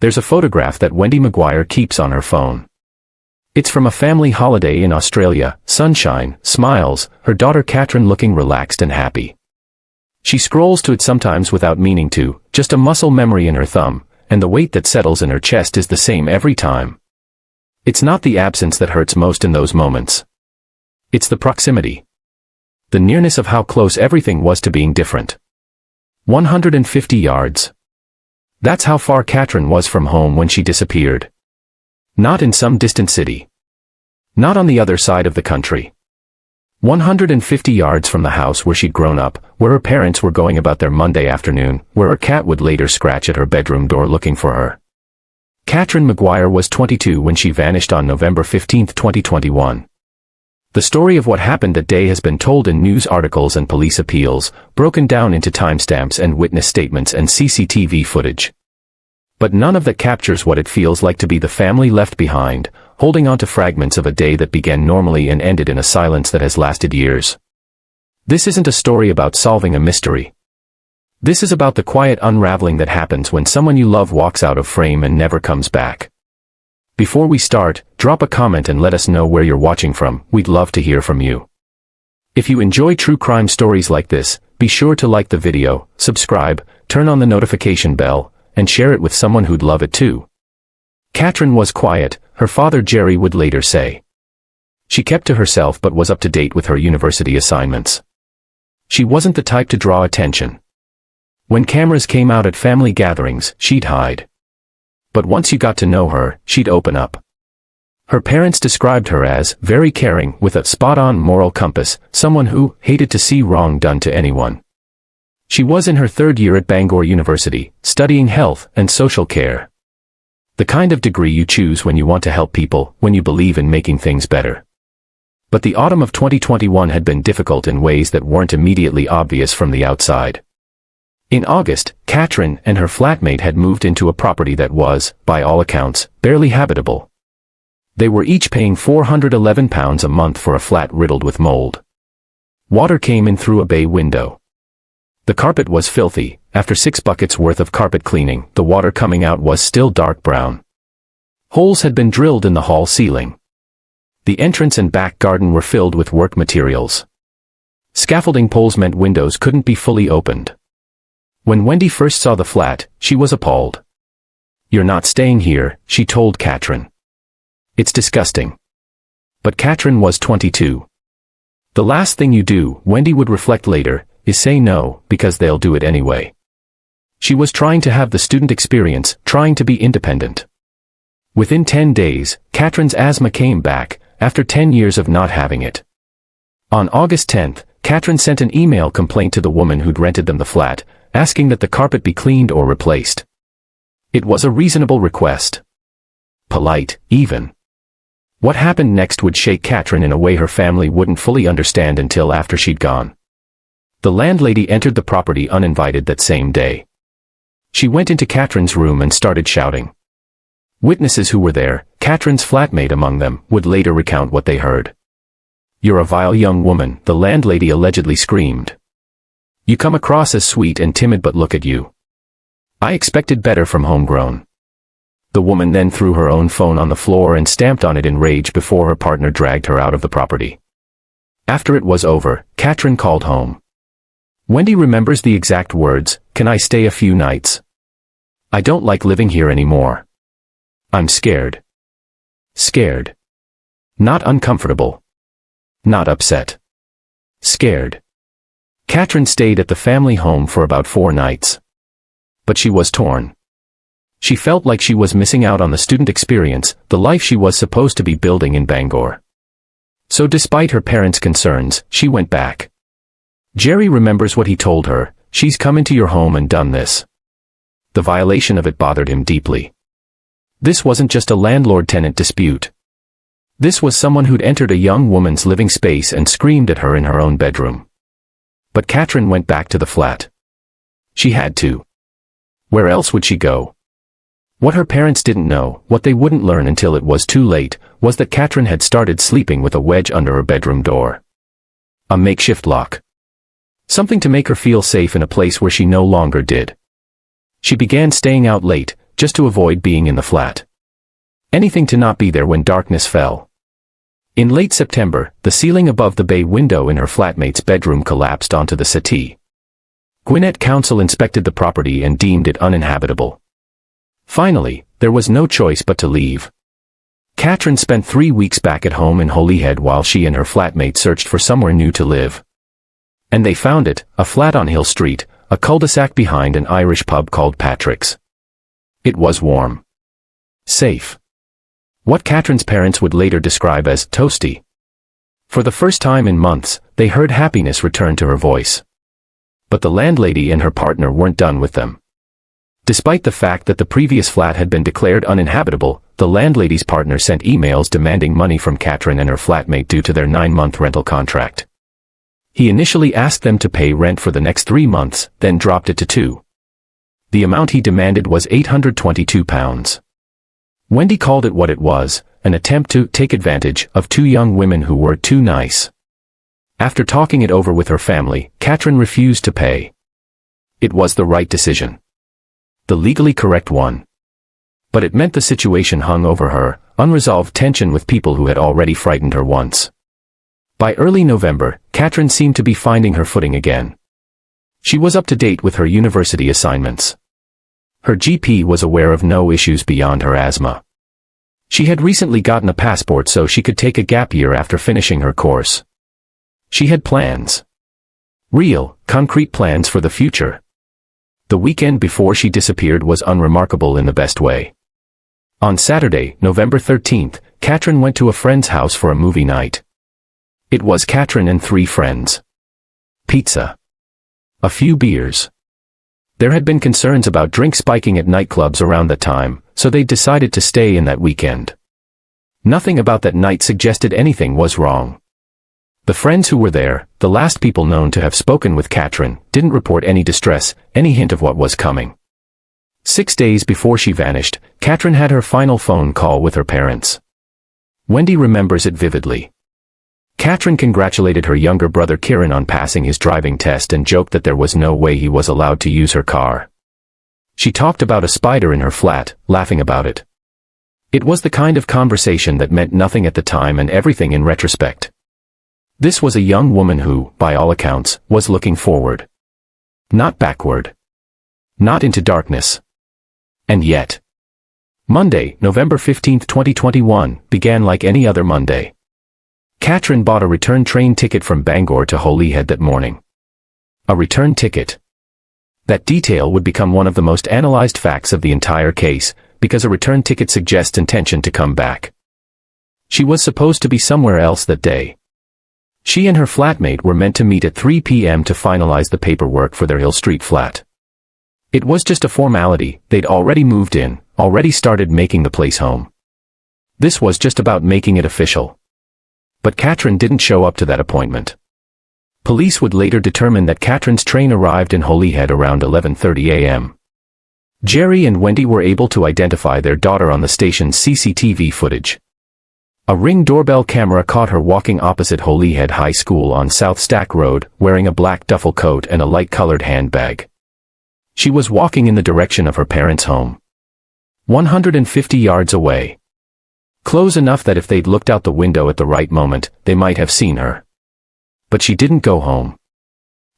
there's a photograph that Wendy Maguire keeps on her phone. It's from a family holiday in Australia, sunshine, smiles, her daughter Catrin looking relaxed and happy. She scrolls to it sometimes without meaning to, just a muscle memory in her thumb, and the weight that settles in her chest is the same every time. It's not the absence that hurts most in those moments. It's the proximity. The nearness of how close everything was to being different. 150 yards. That's how far Catrin was from home when she disappeared. Not in some distant city. Not on the other side of the country. 150 yards from the house where she'd grown up, where her parents were going about their Monday afternoon, where her cat would later scratch at her bedroom door looking for her. Catrin Maguire was 22 when she vanished on November 15, 2021. The story of what happened that day has been told in news articles and police appeals, broken down into timestamps and witness statements and CCTV footage. But none of that captures what it feels like to be the family left behind, holding on to fragments of a day that began normally and ended in a silence that has lasted years. This isn't a story about solving a mystery. This is about the quiet unraveling that happens when someone you love walks out of frame and never comes back. Before we start, drop a comment and let us know where you're watching from. We'd love to hear from you. If you enjoy true crime stories like this, be sure to like the video, subscribe, turn on the notification bell, and share it with someone who'd love it too. Catrin was quiet, her father Jerry would later say. She kept to herself but was up to date with her university assignments. She wasn't the type to draw attention. When cameras came out at family gatherings, she'd hide. But once you got to know her, she'd open up. Her parents described her as very caring, with a spot-on moral compass, someone who hated to see wrong done to anyone. She was in her third year at Bangor University, studying health and social care. The kind of degree you choose when you want to help people, when you believe in making things better. But the autumn of 2021 had been difficult in ways that weren't immediately obvious from the outside. In August, Catrin and her flatmate had moved into a property that was, by all accounts, barely habitable. They were each paying £411 a month for a flat riddled with mold. Water came in through a bay window. The carpet was filthy. After 6 buckets worth of carpet cleaning, the water coming out was still dark brown. Holes had been drilled in the hall ceiling. The entrance and back garden were filled with work materials. Scaffolding poles meant windows couldn't be fully opened. When Wendy first saw the flat, she was appalled. "You're not staying here," she told Catrin. "It's disgusting." But Catrin was 22. The last thing you do, Wendy would reflect later, is say no, because they'll do it anyway. She was trying to have the student experience, trying to be independent. Within 10 days, Catrin's asthma came back, after 10 years of not having it. On August 10th, Catrin sent an email complaint to the woman who'd rented them the flat, asking that the carpet be cleaned or replaced. It was a reasonable request. Polite, even. What happened next would shake Catrin in a way her family wouldn't fully understand until after she'd gone. The landlady entered the property uninvited that same day. She went into Catrin's room and started shouting. Witnesses who were there, Catrin's flatmate among them, would later recount what they heard. "You're a vile young woman," the landlady allegedly screamed. "You come across as sweet and timid, but look at you. I expected better from homegrown." The woman then threw her own phone on the floor and stamped on it in rage before her partner dragged her out of the property. After it was over, Catrin called home. Wendy remembers the exact words, "Can I stay a few nights? I don't like living here anymore. I'm scared." Scared. Not uncomfortable. Not upset. Scared. Catrin stayed at the family home for about 4 nights. But she was torn. She felt like she was missing out on the student experience, the life she was supposed to be building in Bangor. So despite her parents' concerns, she went back. Jerry remembers what he told her: "She's come into your home and done this." The violation of it bothered him deeply. This wasn't just a landlord-tenant dispute. This was someone who'd entered a young woman's living space and screamed at her in her own bedroom. But Catrin went back to the flat. She had to. Where else would she go? What her parents didn't know, what they wouldn't learn until it was too late, was that Catrin had started sleeping with a wedge under her bedroom door. A makeshift lock. Something to make her feel safe in a place where she no longer did. She began staying out late, just to avoid being in the flat. Anything to not be there when darkness fell. In late September, the ceiling above the bay window in her flatmate's bedroom collapsed onto the settee. Gwinnett Council inspected the property and deemed it uninhabitable. Finally, there was no choice but to leave. Catrin spent 3 weeks back at home in Holyhead while she and her flatmate searched for somewhere new to live. And they found it, a flat on Hill Street, a cul-de-sac behind an Irish pub called Patrick's. It was warm. Safe. What Catrin's parents would later describe as toasty. For the first time in months, they heard happiness return to her voice. But the landlady and her partner weren't done with them. Despite the fact that the previous flat had been declared uninhabitable, the landlady's partner sent emails demanding money from Catrin and her flatmate due to their 9-month rental contract. He initially asked them to pay rent for the next 3 months, then dropped it to 2. The amount he demanded was £822. Wendy called it what it was, an attempt to take advantage of 2 young women who were too nice. After talking it over with her family, Catrin refused to pay. It was the right decision. The legally correct one. But it meant the situation hung over her, unresolved tension with people who had already frightened her once. By early November, Catrin seemed to be finding her footing again. She was up to date with her university assignments. Her GP was aware of no issues beyond her asthma. She had recently gotten a passport so she could take a gap year after finishing her course. She had plans. Real, concrete plans for the future. The weekend before she disappeared was unremarkable in the best way. On Saturday, November 13th, Catrin went to a friend's house for a movie night. It was Catrin and 3 friends. Pizza. A few beers. There had been concerns about drink spiking at nightclubs around that time, so they decided to stay in that weekend. Nothing about that night suggested anything was wrong. The friends who were there, the last people known to have spoken with Catrin, didn't report any distress, any hint of what was coming. 6 days before she vanished, Catrin had her final phone call with her parents. Wendy remembers it vividly. Catrin congratulated her younger brother Kieran on passing his driving test and joked that there was no way he was allowed to use her car. She talked about a spider in her flat, laughing about it. It was the kind of conversation that meant nothing at the time and everything in retrospect. This was a young woman who, by all accounts, was looking forward. Not backward. Not into darkness. And yet. Monday, November 15, 2021, began like any other Monday. Catrin bought a return train ticket from Bangor to Holyhead that morning. A return ticket. That detail would become one of the most analyzed facts of the entire case, because a return ticket suggests intention to come back. She was supposed to be somewhere else that day. She and her flatmate were meant to meet at 3 p.m. to finalize the paperwork for their Hill Street flat. It was just a formality, they'd already moved in, already started making the place home. This was just about making it official. But Catrin didn't show up to that appointment. Police would later determine that Catrin's train arrived in Holyhead around 11:30 a.m. Jerry and Wendy were able to identify their daughter on the station's CCTV footage. A Ring doorbell camera caught her walking opposite Holyhead High School on South Stack Road, wearing a black duffel coat and a light-colored handbag. She was walking in the direction of her parents' home. 150 yards away. Close enough that if they'd looked out the window at the right moment, they might have seen her. But she didn't go home.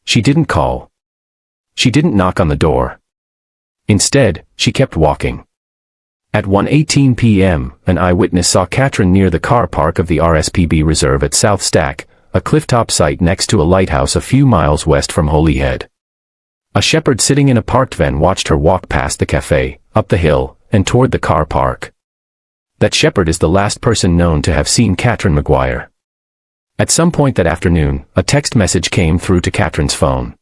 She didn't call. She didn't knock on the door. Instead, she kept walking. At 1:18 p.m., an eyewitness saw Catrin near the car park of the RSPB Reserve at South Stack, a clifftop site next to a lighthouse a few miles west from Holyhead. A shepherd sitting in a parked van watched her walk past the café, up the hill, and toward the car park. That shepherd is the last person known to have seen Catrin Maguire. At some point that afternoon, a text message came through to Catrin's phone.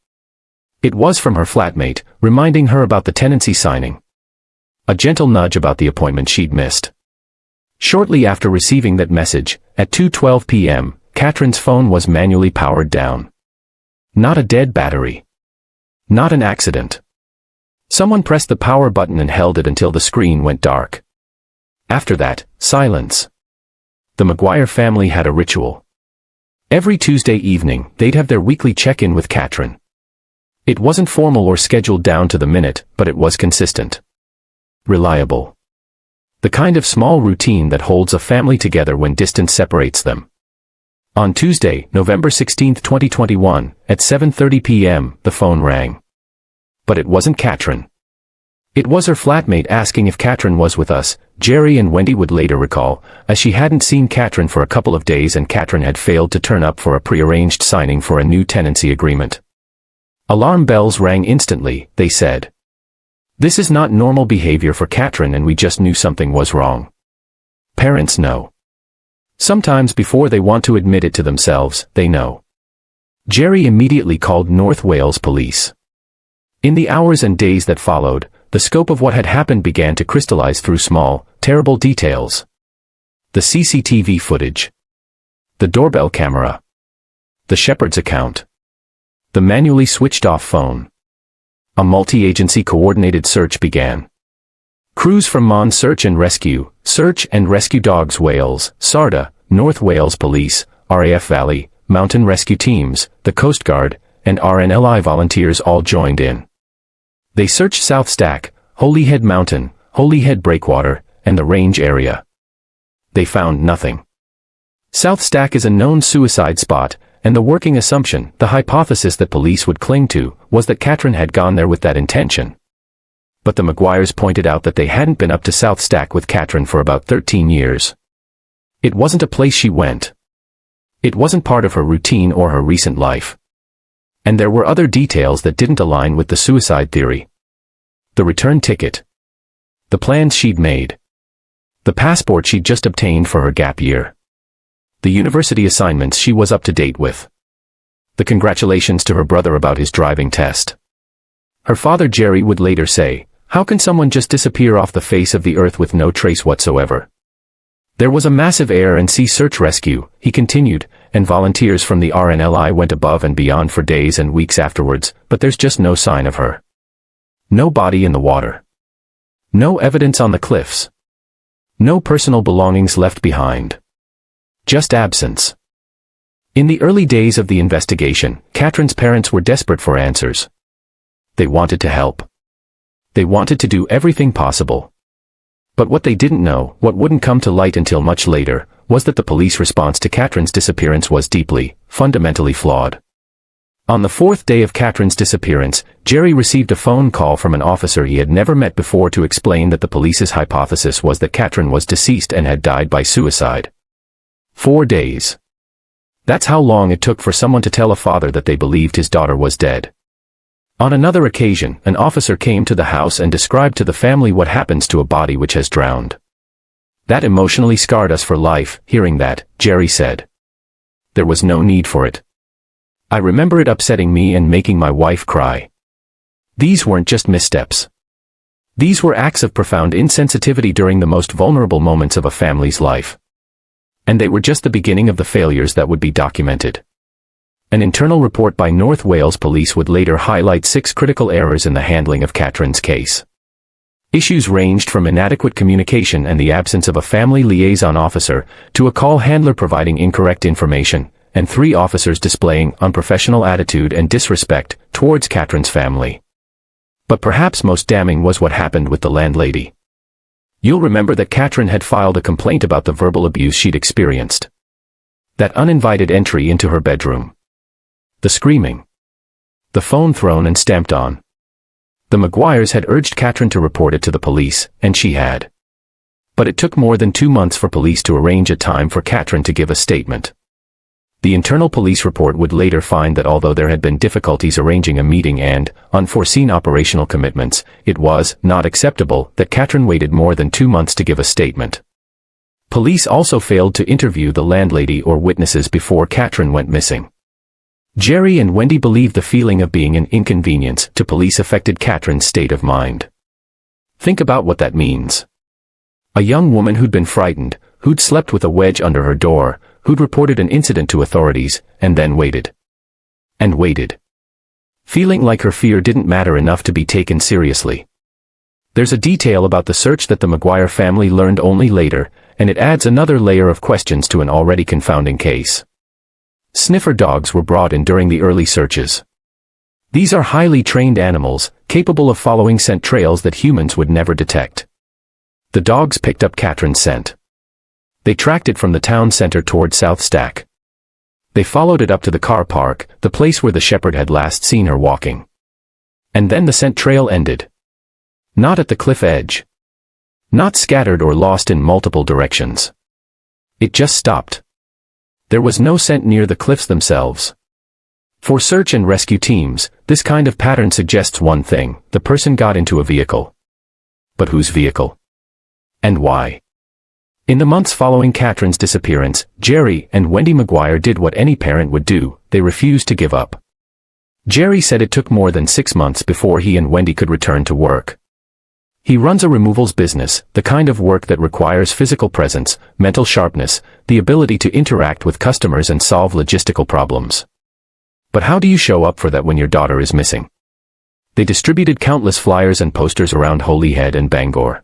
It was from her flatmate, reminding her about the tenancy signing. A gentle nudge about the appointment she'd missed. Shortly after receiving that message, at 2:12 p.m., Catrin's phone was manually powered down. Not a dead battery. Not an accident. Someone pressed the power button and held it until the screen went dark. After that, silence. The Maguire family had a ritual. Every Tuesday evening, they'd have their weekly check-in with Catrin. It wasn't formal or scheduled down to the minute, but it was consistent. Reliable. The kind of small routine that holds a family together when distance separates them. On Tuesday, November 16, 2021, at 7:30 p.m., the phone rang. But it wasn't Catrin. It was her flatmate asking if Catrin was with us, Jerry and Wendy would later recall, as she hadn't seen Catrin for a couple of days and Catrin had failed to turn up for a prearranged signing for a new tenancy agreement. Alarm bells rang instantly, they said. This is not normal behavior for Catrin and we just knew something was wrong. Parents know. Sometimes before they want to admit it to themselves, they know. Jerry immediately called North Wales Police. In the hours and days that followed, the scope of what had happened began to crystallize through small, terrible details. The CCTV footage. The doorbell camera. The shepherd's account. The manually switched-off phone. A multi-agency coordinated search began. Crews from Mon Search and Rescue Dogs Wales, SARDA, North Wales Police, RAF Valley, Mountain Rescue Teams, the Coast Guard, and RNLI volunteers all joined in. They searched South Stack, Holyhead Mountain, Holyhead Breakwater, and the range area. They found nothing. South Stack is a known suicide spot, and the working assumption, the hypothesis that police would cling to, was that Catrin had gone there with that intention. But the Maguires pointed out that they hadn't been up to South Stack with Catrin for about 13 years. It wasn't a place she went. It wasn't part of her routine or her recent life. And there were other details that didn't align with the suicide theory. The return ticket. The plans she'd made. The passport she'd just obtained for her gap year. The university assignments she was up to date with. The congratulations to her brother about his driving test. Her father Jerry would later say, "How can someone just disappear off the face of the earth with no trace whatsoever?" There was a massive air and sea search rescue, he continued, and volunteers from the RNLI went above and beyond for days and weeks afterwards, but there's just no sign of her. No body in the water. No evidence on the cliffs. No personal belongings left behind. Just absence. In the early days of the investigation, Catrin's parents were desperate for answers. They wanted to help. They wanted to do everything possible. But what they didn't know, what wouldn't come to light until much later, was that the police response to Catrin's disappearance was deeply, fundamentally flawed. On the fourth day of Catrin's disappearance, Jerry received a phone call from an officer he had never met before to explain that the police's hypothesis was that Catrin was deceased and had died by suicide. 4 days. That's how long it took for someone to tell a father that they believed his daughter was dead. On another occasion, an officer came to the house and described to the family what happens to a body which has drowned. That emotionally scarred us for life, hearing that, Jerry said. There was no need for it. I remember it upsetting me and making my wife cry. These weren't just missteps. These were acts of profound insensitivity during the most vulnerable moments of a family's life. And they were just the beginning of the failures that would be documented. An internal report by North Wales Police would later highlight 6 critical errors in the handling of Catrin's case. Issues ranged from inadequate communication and the absence of a family liaison officer, to a call handler providing incorrect information, and 3 officers displaying unprofessional attitude and disrespect towards Catrin's family. But perhaps most damning was what happened with the landlady. You'll remember that Catrin had filed a complaint about the verbal abuse she'd experienced. That uninvited entry into her bedroom. The screaming. The phone thrown and stamped on. The Maguires had urged Catrin to report it to the police, and she had. But it took more than 2 months for police to arrange a time for Catrin to give a statement. The internal police report would later find that although there had been difficulties arranging a meeting and unforeseen operational commitments, it was not acceptable that Catrin waited more than 2 months to give a statement. Police also failed to interview the landlady or witnesses before Catrin went missing. Jerry and Wendy believed the feeling of being an inconvenience to police affected Catrin's state of mind. Think about what that means. A young woman who'd been frightened, who'd slept with a wedge under her door, who'd reported an incident to authorities, and then waited. And waited. Feeling like her fear didn't matter enough to be taken seriously. There's a detail about the search that the Maguire family learned only later, and it adds another layer of questions to an already confounding case. Sniffer dogs were brought in during the early searches. These are highly trained animals, capable of following scent trails that humans would never detect. The dogs picked up Catrin's scent. They tracked it from the town center toward South Stack. They followed it up to the car park, the place where the shepherd had last seen her walking. And then the scent trail ended. Not at the cliff edge. Not scattered or lost in multiple directions. It just stopped. There was no scent near the cliffs themselves. For search and rescue teams, this kind of pattern suggests one thing: the person got into a vehicle. But whose vehicle? And why? In the months following Catrin's disappearance, Jerry and Wendy Maguire did what any parent would do: they refused to give up. Jerry said it took more than 6 months before he and Wendy could return to work. He runs a removals business, the kind of work that requires physical presence, mental sharpness, the ability to interact with customers and solve logistical problems. But how do you show up for that when your daughter is missing? They distributed countless flyers and posters around Holyhead and Bangor.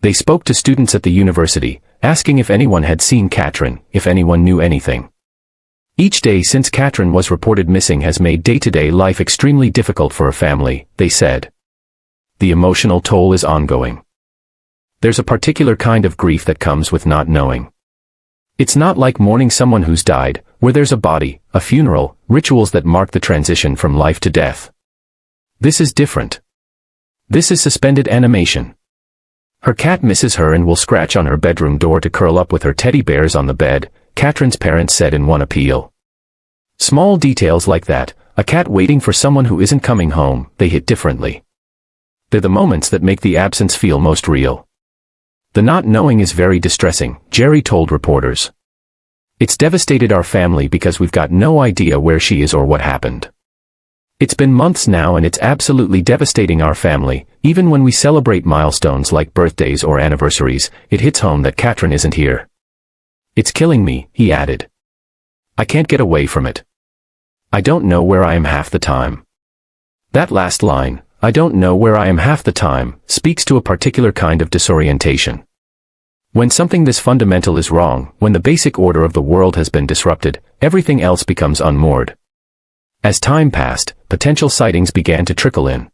They spoke to students at the university, asking if anyone had seen Catrin, if anyone knew anything. Each day since Catrin was reported missing has made day-to-day life extremely difficult for a family, they said. The emotional toll is ongoing. There's a particular kind of grief that comes with not knowing. It's not like mourning someone who's died, where there's a body, a funeral, rituals that mark the transition from life to death. This is different. This is suspended animation. Her cat misses her and will scratch on her bedroom door to curl up with her teddy bears on the bed, Catrin's parents said in one appeal. Small details like that, a cat waiting for someone who isn't coming home, they hit differently. They're the moments that make the absence feel most real. The not knowing is very distressing, Jerry told reporters. It's devastated our family because we've got no idea where she is or what happened. It's been months now and it's absolutely devastating our family. Even when we celebrate milestones like birthdays or anniversaries, it hits home that Catrin isn't here. It's killing me, he added. I can't get away from it. I don't know where I am half the time. That last line, I don't know where I am half the time, speaks to a particular kind of disorientation. When something this fundamental is wrong, when the basic order of the world has been disrupted, everything else becomes unmoored. As time passed, potential sightings began to trickle in.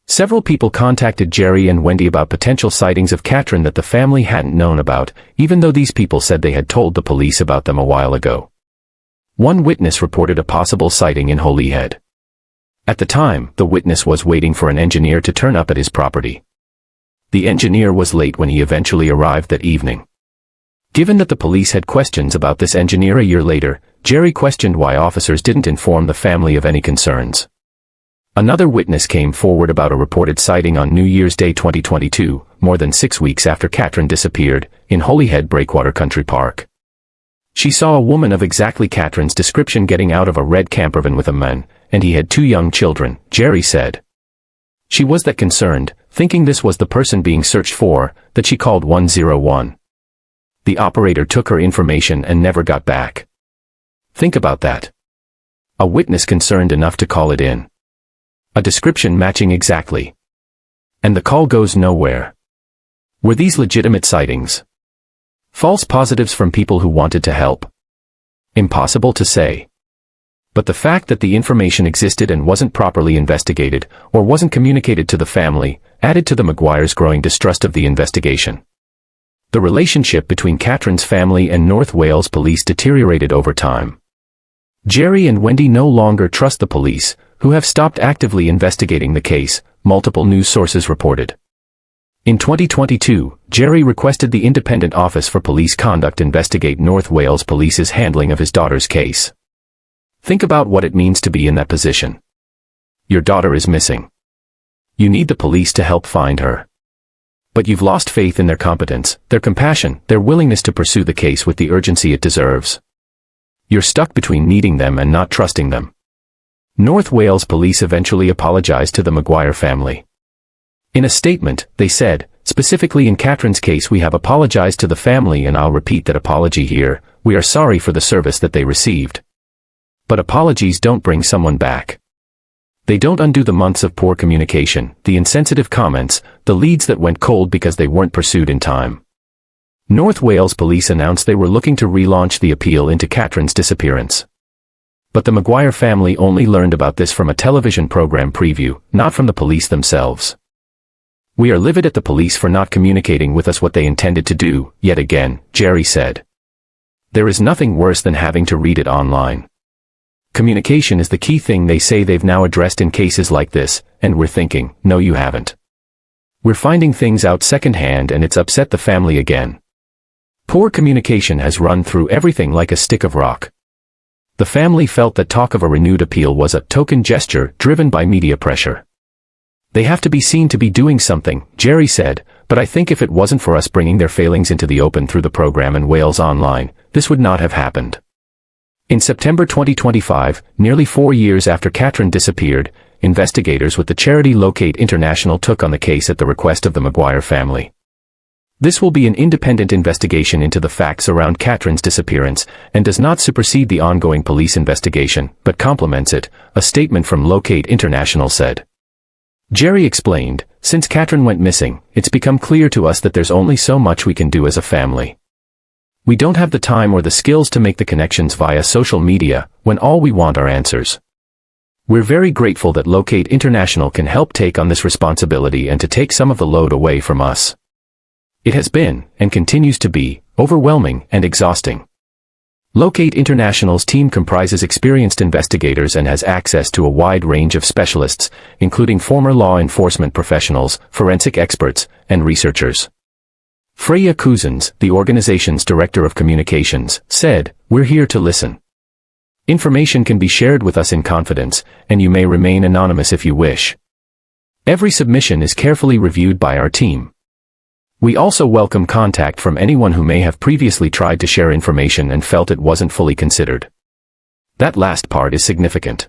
Several people contacted Jerry and Wendy about potential sightings of Catrin that the family hadn't known about, even though these people said they had told the police about them a while ago. One witness reported a possible sighting in Holyhead. At the time, the witness was waiting for an engineer to turn up at his property. The engineer was late when he eventually arrived that evening. Given that the police had questions about this engineer a year later, Jerry questioned why officers didn't inform the family of any concerns. Another witness came forward about a reported sighting on New Year's Day 2022, more than 6 weeks after Catrin disappeared, in Holyhead Breakwater Country Park. She saw a woman of exactly Catrin's description getting out of a red campervan with a man, and he had 2 young children, Jerry said. She was that concerned, thinking this was the person being searched for, that she called 101. The operator took her information and never got back. Think about that. A witness concerned enough to call it in. A description matching exactly. And the call goes nowhere. Were these legitimate sightings? False positives from people who wanted to help? Impossible to say. But the fact that the information existed and wasn't properly investigated, or wasn't communicated to the family, added to the Maguires' growing distrust of the investigation. The relationship between Catrin's family and North Wales police deteriorated over time. Jerry and Wendy no longer trust the police, who have stopped actively investigating the case, multiple news sources reported. In 2022, Jerry requested the Independent Office for Police Conduct investigate North Wales Police's handling of his daughter's case. Think about what it means to be in that position. Your daughter is missing. You need the police to help find her. But you've lost faith in their competence, their compassion, their willingness to pursue the case with the urgency it deserves. You're stuck between needing them and not trusting them. North Wales Police eventually apologized to the Maguire family. In a statement, they said, specifically in Catrin's case we have apologized to the family and I'll repeat that apology here, we are sorry for the service that they received. But apologies don't bring someone back. They don't undo the months of poor communication, the insensitive comments, the leads that went cold because they weren't pursued in time. North Wales Police announced they were looking to relaunch the appeal into Catrin's disappearance. But the Maguire family only learned about this from a television program preview, not from the police themselves. We are livid at the police for not communicating with us what they intended to do, yet again, Jerry said. There is nothing worse than having to read it online. Communication is the key thing they say they've now addressed in cases like this, and we're thinking, no you haven't. We're finding things out secondhand and it's upset the family again. Poor communication has run through everything like a stick of rock. The family felt that talk of a renewed appeal was a token gesture driven by media pressure. They have to be seen to be doing something, Jerry said, but I think if it wasn't for us bringing their failings into the open through the program and Wales Online, this would not have happened. In September 2025, nearly 4 years after Catrin disappeared, investigators with the charity Locate International took on the case at the request of the Maguire family. This will be an independent investigation into the facts around Catrin's disappearance, and does not supersede the ongoing police investigation, but complements it, a statement from Locate International said. Jerry explained, since Catrin went missing, it's become clear to us that there's only so much we can do as a family. We don't have the time or the skills to make the connections via social media, when all we want are answers. We're very grateful that Locate International can help take on this responsibility and to take some of the load away from us. It has been, and continues to be, overwhelming and exhausting. Locate International's team comprises experienced investigators and has access to a wide range of specialists, including former law enforcement professionals, forensic experts, and researchers. Freya Cousins, the organization's director of communications, said, "We're here to listen. Information can be shared with us in confidence, and you may remain anonymous if you wish. Every submission is carefully reviewed by our team. We also welcome contact from anyone who may have previously tried to share information and felt it wasn't fully considered." That last part is significant.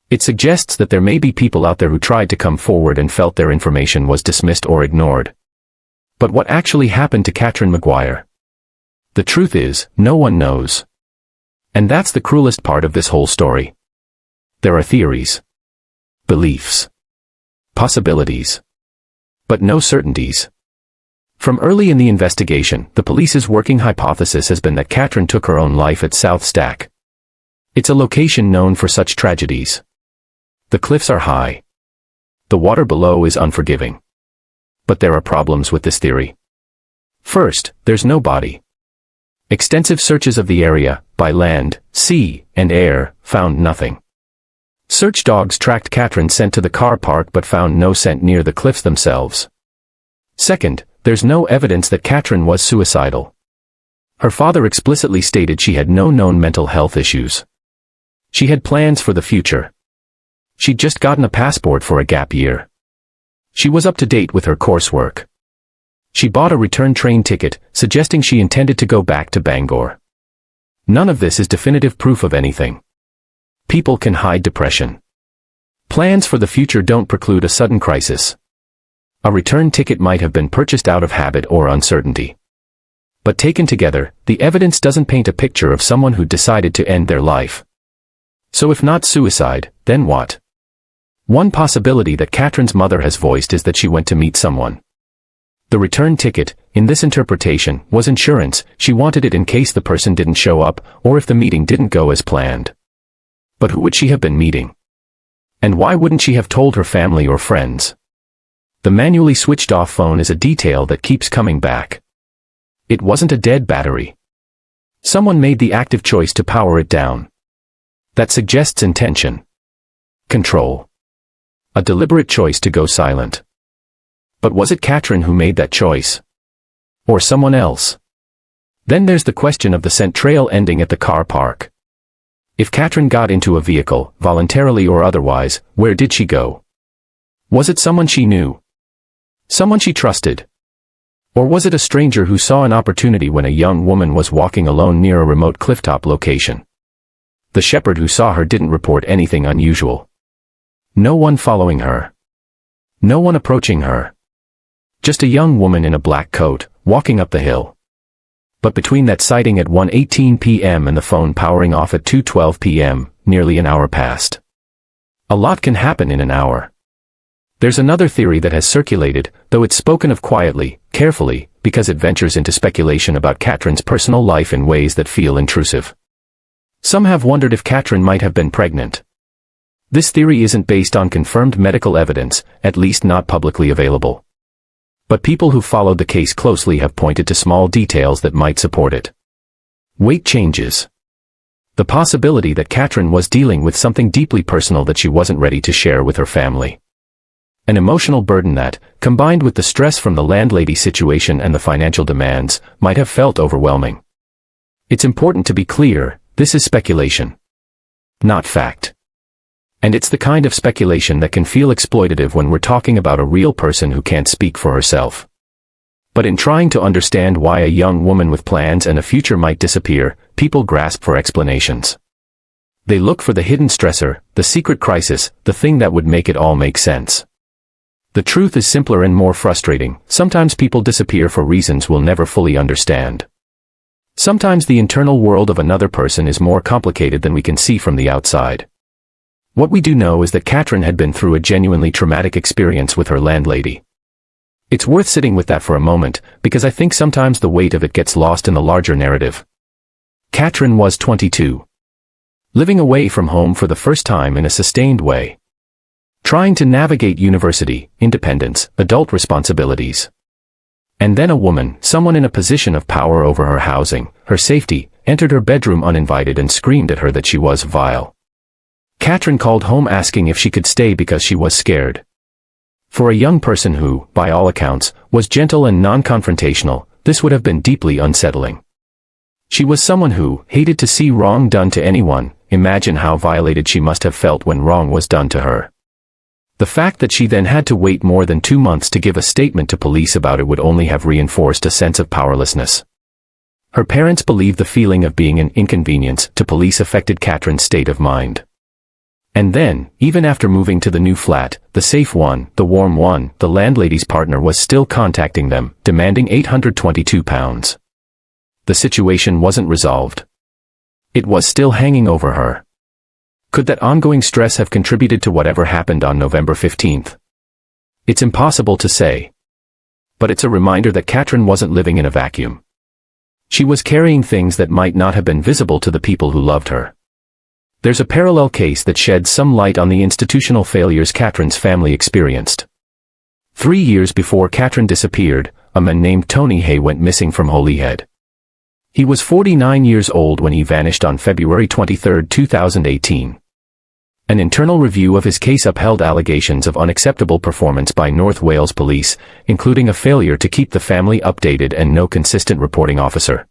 It suggests that there may be people out there who tried to come forward and felt their information was dismissed or ignored. But what actually happened to Catrin Maguire? The truth is, no one knows. And that's the cruelest part of this whole story. There are theories, beliefs, possibilities, but no certainties. From early in the investigation, the police's working hypothesis has been that Catrin took her own life at South Stack. It's a location known for such tragedies. The cliffs are high. The water below is unforgiving. But there are problems with this theory. First, there's no body. Extensive searches of the area, by land, sea, and air, found nothing. Search dogs tracked Catrin scent to the car park but found no scent near the cliffs themselves. Second, there's no evidence that Catrin was suicidal. Her father explicitly stated she had no known mental health issues. She had plans for the future. She'd just gotten a passport for a gap year. She was up to date with her coursework. She bought a return train ticket, suggesting she intended to go back to Bangor. None of this is definitive proof of anything. People can hide depression. Plans for the future don't preclude a sudden crisis. A return ticket might have been purchased out of habit or uncertainty. But taken together, the evidence doesn't paint a picture of someone who decided to end their life. So if not suicide, then what? One possibility that Catrin's mother has voiced is that she went to meet someone. The return ticket, in this interpretation, was insurance. She wanted it in case the person didn't show up, or if the meeting didn't go as planned. But who would she have been meeting? And why wouldn't she have told her family or friends? The manually switched off phone is a detail that keeps coming back. It wasn't a dead battery. Someone made the active choice to power it down. That suggests intention. Control. A deliberate choice to go silent. But was it Catrin who made that choice? Or someone else? Then there's the question of the scent trail ending at the car park. If Catrin got into a vehicle, voluntarily or otherwise, where did she go? Was it someone she knew? Someone she trusted? Or was it a stranger who saw an opportunity when a young woman was walking alone near a remote clifftop location? The shepherd who saw her didn't report anything unusual. No one following her. No one approaching her. Just a young woman in a black coat, walking up the hill. But between that sighting at 1:18 p.m. and the phone powering off at 2:12 p.m., nearly an hour passed. A lot can happen in an hour. There's another theory that has circulated, though it's spoken of quietly, carefully, because it ventures into speculation about Catrin's personal life in ways that feel intrusive. Some have wondered if Catrin might have been pregnant. This theory isn't based on confirmed medical evidence, at least not publicly available. But people who followed the case closely have pointed to small details that might support it. Weight changes. The possibility that Catrin was dealing with something deeply personal that she wasn't ready to share with her family. An emotional burden that, combined with the stress from the landlady situation and the financial demands, might have felt overwhelming. It's important to be clear, this is speculation, not fact. And it's the kind of speculation that can feel exploitative when we're talking about a real person who can't speak for herself. But in trying to understand why a young woman with plans and a future might disappear, people grasp for explanations. They look for the hidden stressor, the secret crisis, the thing that would make it all make sense. The truth is simpler and more frustrating. Sometimes people disappear for reasons we'll never fully understand. Sometimes the internal world of another person is more complicated than we can see from the outside. What we do know is that Catrin had been through a genuinely traumatic experience with her landlady. It's worth sitting with that for a moment, because I think sometimes the weight of it gets lost in the larger narrative. Catrin was 22. Living away from home for the first time in a sustained way. Trying to navigate university, independence, adult responsibilities. And then a woman, someone in a position of power over her housing, her safety, entered her bedroom uninvited and screamed at her that she was vile. Catrin called home asking if she could stay because she was scared. For a young person who, by all accounts, was gentle and non-confrontational, this would have been deeply unsettling. She was someone who hated to see wrong done to anyone. Imagine how violated she must have felt when wrong was done to her. The fact that she then had to wait more than 2 months to give a statement to police about it would only have reinforced a sense of powerlessness. Her parents believed the feeling of being an inconvenience to police affected Catrin's state of mind. And then, even after moving to the new flat, the safe one, the warm one, the landlady's partner was still contacting them, demanding £822. The situation wasn't resolved. It was still hanging over her. Could that ongoing stress have contributed to whatever happened on November 15th? It's impossible to say. But it's a reminder that Catrin wasn't living in a vacuum. She was carrying things that might not have been visible to the people who loved her. There's a parallel case that sheds some light on the institutional failures Catrin's family experienced. 3 years before Catrin disappeared, a man named Tony Hay went missing from Holyhead. He was 49 years old when he vanished on February 23, 2018. An internal review of his case upheld allegations of unacceptable performance by North Wales Police, including a failure to keep the family updated and no consistent reporting officer.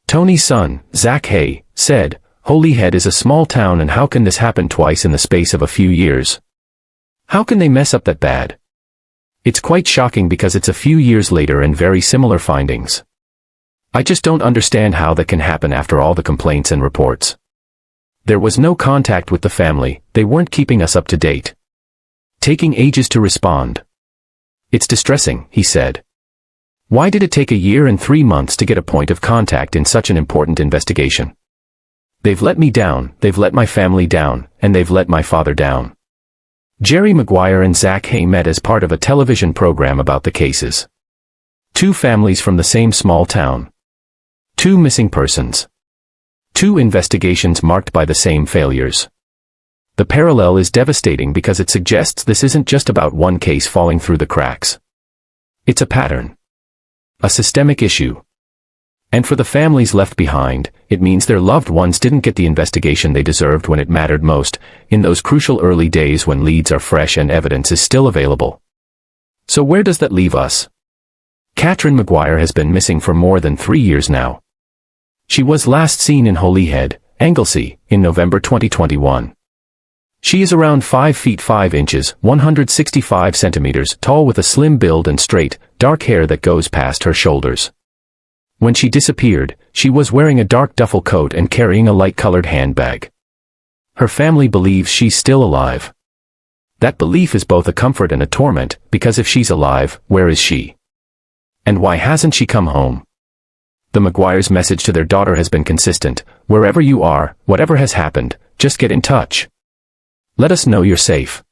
Tony's son, Zach Hay, said, "Holyhead is a small town, and how can this happen twice in the space of a few years? How can they mess up that bad? It's quite shocking because it's a few years later and very similar findings. I just don't understand how that can happen after all the complaints and reports. There was no contact with the family, they weren't keeping us up to date. Taking ages to respond. It's distressing," he said. "Why did it take a year and 3 months to get a point of contact in such an important investigation? They've let me down, they've let my family down, and they've let my father down." Catrin Maguire and Zach Hay met as part of a television program about the cases. 2 families from the same small town. 2 missing persons. 2 investigations marked by the same failures. The parallel is devastating because it suggests this isn't just about one case falling through the cracks. It's a pattern. A systemic issue. And for the families left behind, it means their loved ones didn't get the investigation they deserved when it mattered most, in those crucial early days when leads are fresh and evidence is still available. So where does that leave us? Catrin Maguire has been missing for more than 3 years now. She was last seen in Holyhead, Anglesey, in November 2021. She is around 5 feet 5 inches, 165 centimeters tall, with a slim build and straight, dark hair that goes past her shoulders. When she disappeared, she was wearing a dark duffel coat and carrying a light-colored handbag. Her family believes she's still alive. That belief is both a comfort and a torment, because if she's alive, where is she? And why hasn't she come home? The Maguires' message to their daughter has been consistent: wherever you are, whatever has happened, just get in touch. Let us know you're safe.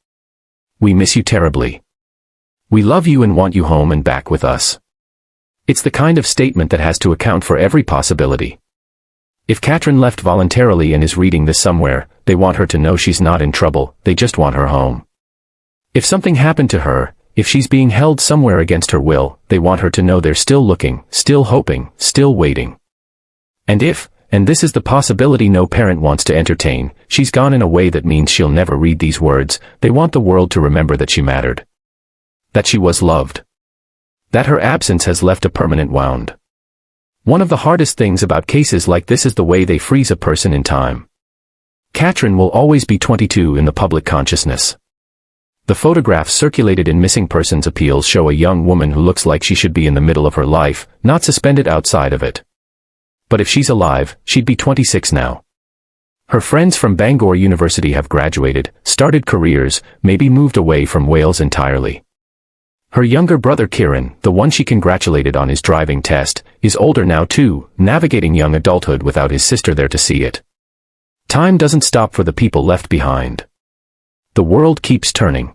We miss you terribly. We love you and want you home and back with us. It's the kind of statement that has to account for every possibility. If Catrin left voluntarily and is reading this somewhere, they want her to know she's not in trouble, they just want her home. If something happened to her, If she's being held somewhere against her will, they want her to know they're still looking, still hoping, still waiting. And if, and this is the possibility no parent wants to entertain, she's gone in a way that means she'll never read these words, they want the world to remember that she mattered. That she was loved. That her absence has left a permanent wound. One of the hardest things about cases like this is the way they freeze a person in time. Catrin will always be 22 in the public consciousness. The photographs circulated in missing persons appeals show a young woman who looks like she should be in the middle of her life, not suspended outside of it. But if she's alive, she'd be 26 now. Her friends from Bangor University have graduated, started careers, maybe moved away from Wales entirely. Her younger brother Kieran, the one she congratulated on his driving test, is older now too, navigating young adulthood without his sister there to see it. Time doesn't stop for the people left behind. The world keeps turning.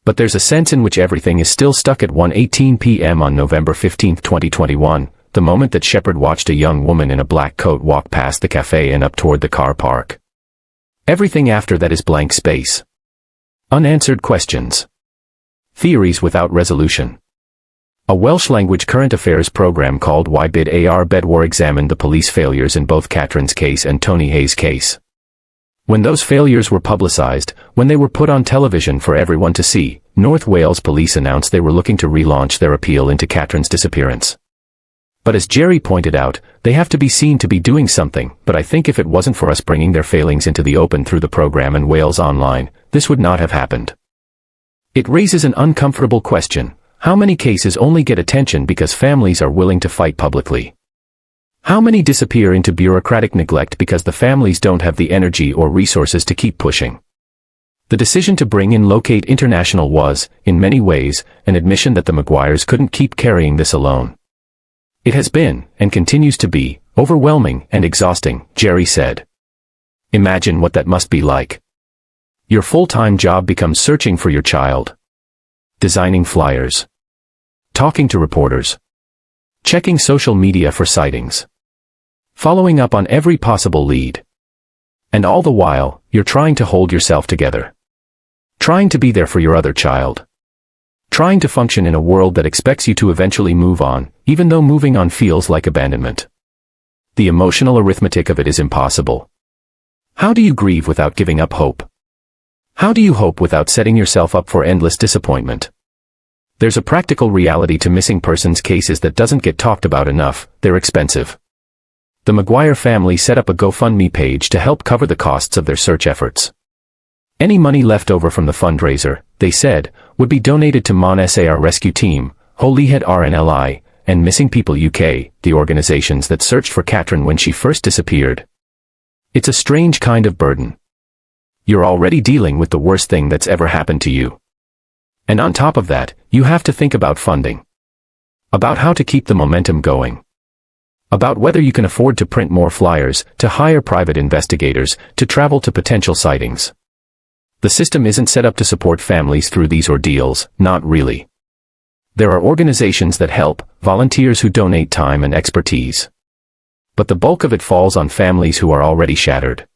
But there's a sense in which everything is still stuck at 1:18 p.m. on November 15, 2021, the moment that Shepard watched a young woman in a black coat walk past the café and up toward the car park. Everything after that is blank space. Unanswered questions. Theories without resolution. A Welsh-language current affairs program called Why Bid Ar Bedwar examined the police failures in both Catrin's case and Tony Hayes' case. When those failures were publicized, when they were put on television for everyone to see, North Wales Police announced they were looking to relaunch their appeal into Catrin's disappearance. But as Jerry pointed out, they have to be seen to be doing something, but I think if it wasn't for us bringing their failings into the open through the program and Wales Online, this would not have happened. It raises an uncomfortable question: how many cases only get attention because families are willing to fight publicly? How many disappear into bureaucratic neglect because the families don't have the energy or resources to keep pushing? The decision to bring in Locate International was, in many ways, an admission that the Maguires couldn't keep carrying this alone. It has been, and continues to be, overwhelming and exhausting, Jerry said. Imagine what that must be like. Your full-time job becomes searching for your child. Designing flyers. Talking to reporters. Checking social media for sightings. Following up on every possible lead. And all the while, you're trying to hold yourself together. Trying to be there for your other child. Trying to function in a world that expects you to eventually move on, even though moving on feels like abandonment. The emotional arithmetic of it is impossible. How do you grieve without giving up hope? How do you hope without setting yourself up for endless disappointment? There's a practical reality to missing persons cases that doesn't get talked about enough: they're expensive. The Maguire family set up a GoFundMe page to help cover the costs of their search efforts. Any money left over from the fundraiser, they said, would be donated to Mon SAR Rescue Team, Holyhead RNLI, and Missing People UK, the organizations that searched for Catrin when she first disappeared. It's a strange kind of burden. You're already dealing with the worst thing that's ever happened to you. And on top of that, you have to think about funding. About how to keep the momentum going. About whether you can afford to print more flyers, to hire private investigators, to travel to potential sightings. The system isn't set up to support families through these ordeals, not really. There are organizations that help, volunteers who donate time and expertise. But the bulk of it falls on families who are already shattered.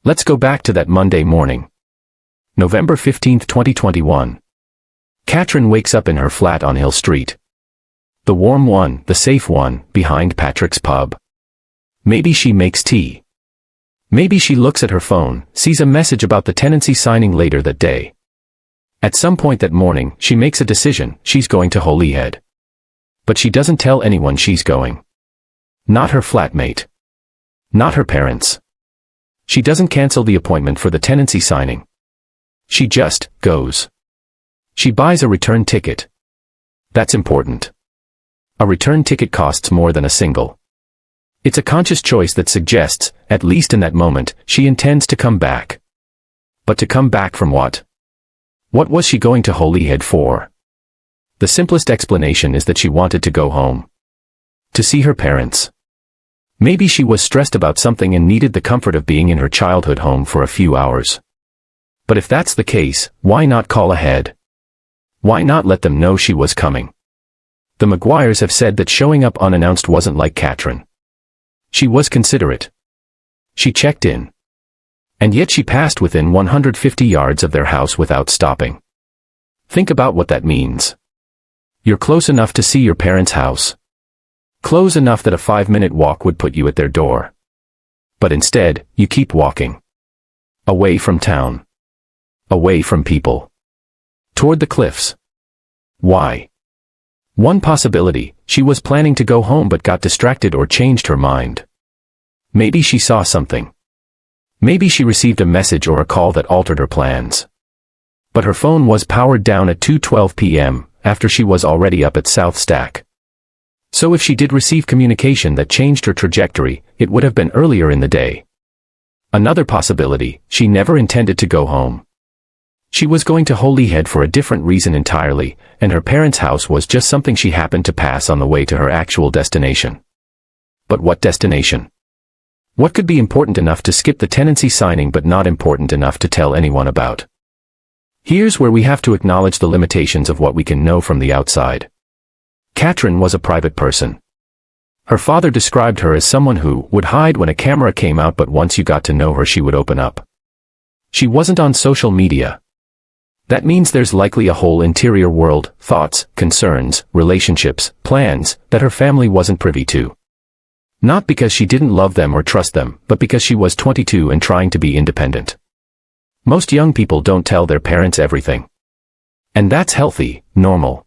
Let's go back to that Monday morning. November 15, 2021. Catrin wakes up in her flat on Hill Street. The warm one, the safe one, behind Patrick's pub. Maybe she makes tea. Maybe she looks at her phone, sees a message about the tenancy signing later that day. At some point that morning, she makes a decision: she's going to Holyhead. But she doesn't tell anyone she's going. Not her flatmate. Not her parents. She doesn't cancel the appointment for the tenancy signing. She just goes. She buys a return ticket. That's important. A return ticket costs more than a single. It's a conscious choice that suggests, at least in that moment, she intends to come back. But to come back from what? What was she going to Holyhead for? The simplest explanation is that she wanted to go home. To see her parents. Maybe she was stressed about something and needed the comfort of being in her childhood home for a few hours. But if that's the case, why not call ahead? Why not let them know she was coming? The Maguires have said that showing up unannounced wasn't like Catrin. She was considerate. She checked in. And yet she passed within 150 yards of their house without stopping. Think about what that means. You're close enough to see your parents' house. Close enough that a 5-minute walk would put you at their door. But instead, you keep walking. Away from town. Away from people. Toward the cliffs. Why? One possibility, she was planning to go home but got distracted or changed her mind. Maybe she saw something. Maybe she received a message or a call that altered her plans. But her phone was powered down at 2:12 p.m., after she was already up at South Stack. So if she did receive communication that changed her trajectory, it would have been earlier in the day. Another possibility, she never intended to go home. She was going to Holyhead for a different reason entirely, and her parents' house was just something she happened to pass on the way to her actual destination. But what destination? What could be important enough to skip the tenancy signing but not important enough to tell anyone about? Here's where we have to acknowledge the limitations of what we can know from the outside. Catrin was a private person. Her father described her as someone who would hide when a camera came out, but once you got to know her she would open up. She wasn't on social media. That means there's likely a whole interior world, thoughts, concerns, relationships, plans, that her family wasn't privy to. Not because she didn't love them or trust them, but because she was 22 and trying to be independent. Most young people don't tell their parents everything. And that's healthy, normal.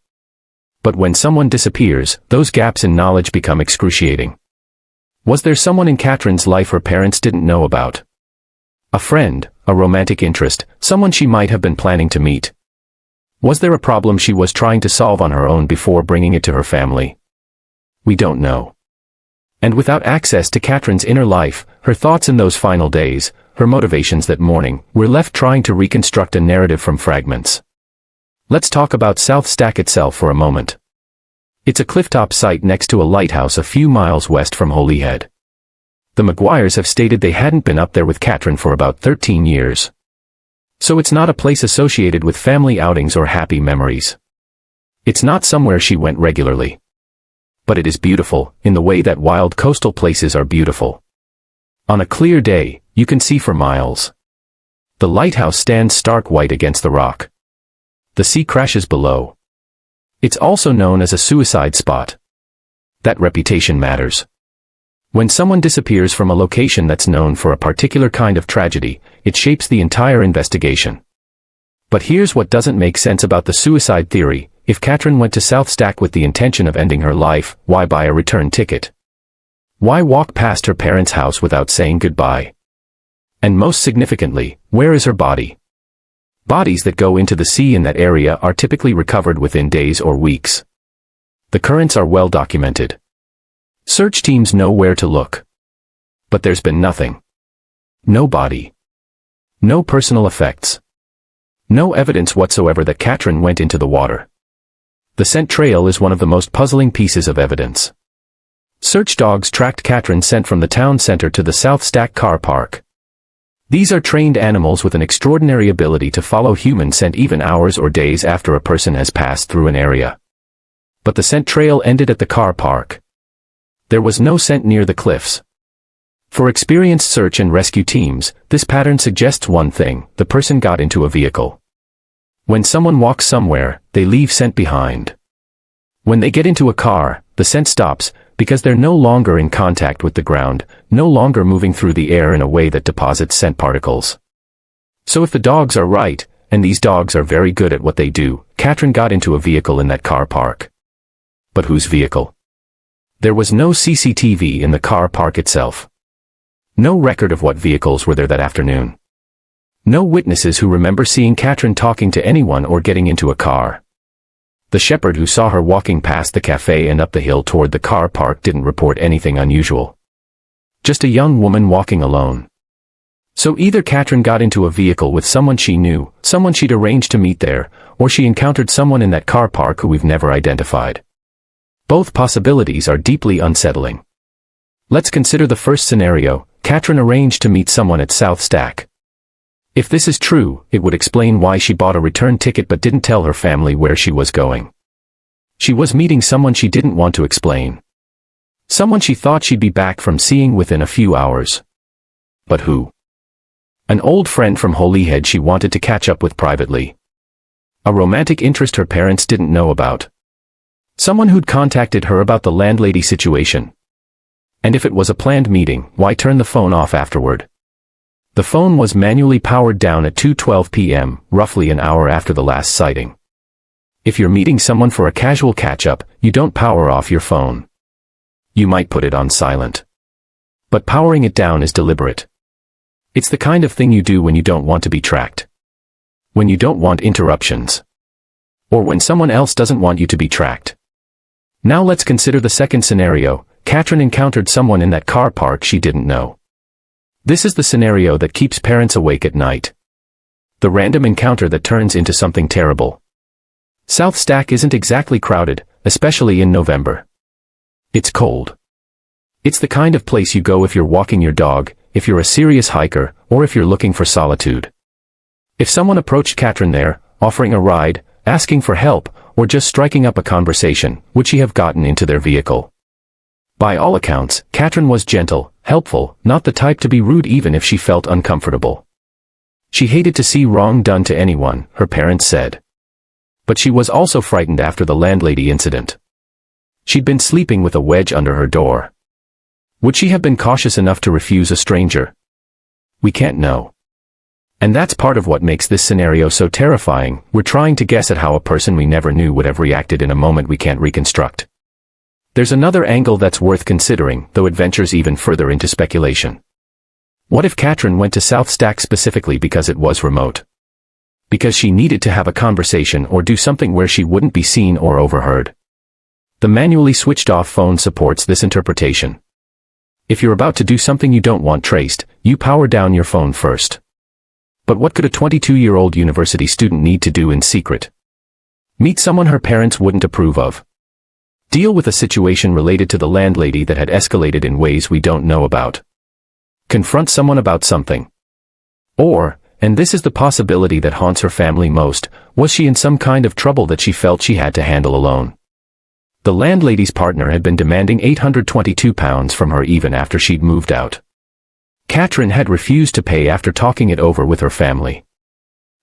But when someone disappears, those gaps in knowledge become excruciating. Was there someone in Catrin's life her parents didn't know about? A friend, a romantic interest, someone she might have been planning to meet. Was there a problem she was trying to solve on her own before bringing it to her family? We don't know. And without access to Catrin's inner life, her thoughts in those final days, her motivations that morning, we're left trying to reconstruct a narrative from fragments. Let's talk about South Stack itself for a moment. It's a clifftop site next to a lighthouse a few miles west from Holyhead. The Maguires have stated they hadn't been up there with Catrin for about 13 years. So it's not a place associated with family outings or happy memories. It's not somewhere she went regularly. But it is beautiful, in the way that wild coastal places are beautiful. On a clear day, you can see for miles. The lighthouse stands stark white against the rock. The sea crashes below. It's also known as a suicide spot. That reputation matters. When someone disappears from a location that's known for a particular kind of tragedy, it shapes the entire investigation. But here's what doesn't make sense about the suicide theory. If Catrin went to South Stack with the intention of ending her life, why buy a return ticket? Why walk past her parents' house without saying goodbye? And most significantly, where is her body? Bodies that go into the sea in that area are typically recovered within days or weeks. The currents are well documented. Search teams know where to look. But there's been nothing. No body. No personal effects. No evidence whatsoever that Catrin went into the water. The scent trail is one of the most puzzling pieces of evidence. Search dogs tracked Catrin's scent from the town center to the South Stack car park. These are trained animals with an extraordinary ability to follow human scent even hours or days after a person has passed through an area. But the scent trail ended at the car park. There was no scent near the cliffs. For experienced search and rescue teams, this pattern suggests one thing: the person got into a vehicle. When someone walks somewhere, they leave scent behind. When they get into a car, the scent stops, because they're no longer in contact with the ground, no longer moving through the air in a way that deposits scent particles. So if the dogs are right, and these dogs are very good at what they do, Catrin got into a vehicle in that car park. But whose vehicle? There was no CCTV in the car park itself. No record of what vehicles were there that afternoon. No witnesses who remember seeing Catrin talking to anyone or getting into a car. The shepherd who saw her walking past the café and up the hill toward the car park didn't report anything unusual. Just a young woman walking alone. So either Catrin got into a vehicle with someone she knew, someone she'd arranged to meet there, or she encountered someone in that car park who we've never identified. Both possibilities are deeply unsettling. Let's consider the first scenario: Catrin arranged to meet someone at South Stack. If this is true, it would explain why she bought a return ticket but didn't tell her family where she was going. She was meeting someone she didn't want to explain. Someone she thought she'd be back from seeing within a few hours. But who? An old friend from Holyhead she wanted to catch up with privately. A romantic interest her parents didn't know about. Someone who'd contacted her about the landlady situation. And if it was a planned meeting, why turn the phone off afterward? The phone was manually powered down at 2:12 p.m., roughly an hour after the last sighting. If you're meeting someone for a casual catch-up, you don't power off your phone. You might put it on silent. But powering it down is deliberate. It's the kind of thing you do when you don't want to be tracked. When you don't want interruptions. Or when someone else doesn't want you to be tracked. Now let's consider the second scenario. Catrin encountered someone in that car park she didn't know. This is the scenario that keeps parents awake at night. The random encounter that turns into something terrible. South Stack isn't exactly crowded, especially in November. It's cold. It's the kind of place you go if you're walking your dog, if you're a serious hiker, or if you're looking for solitude. If someone approached Catrin there, offering a ride, asking for help, or just striking up a conversation, would she have gotten into their vehicle? By all accounts, Catrin was gentle, helpful, not the type to be rude even if she felt uncomfortable. She hated to see wrong done to anyone, her parents said. But she was also frightened after the landlady incident. She'd been sleeping with a wedge under her door. Would she have been cautious enough to refuse a stranger? We can't know. And that's part of what makes this scenario so terrifying. We're trying to guess at how a person we never knew would have reacted in a moment we can't reconstruct. There's another angle that's worth considering, though it ventures even further into speculation. What if Catrin went to South Stack specifically because it was remote? Because she needed to have a conversation or do something where she wouldn't be seen or overheard? The manually switched-off phone supports this interpretation. If you're about to do something you don't want traced, you power down your phone first. But what could a 22-year-old university student need to do in secret? Meet someone her parents wouldn't approve of. Deal with a situation related to the landlady that had escalated in ways we don't know about. Confront someone about something. Or, and this is the possibility that haunts her family most, was she in some kind of trouble that she felt she had to handle alone? The landlady's partner had been demanding £822 from her even after she'd moved out. Catrin had refused to pay after talking it over with her family.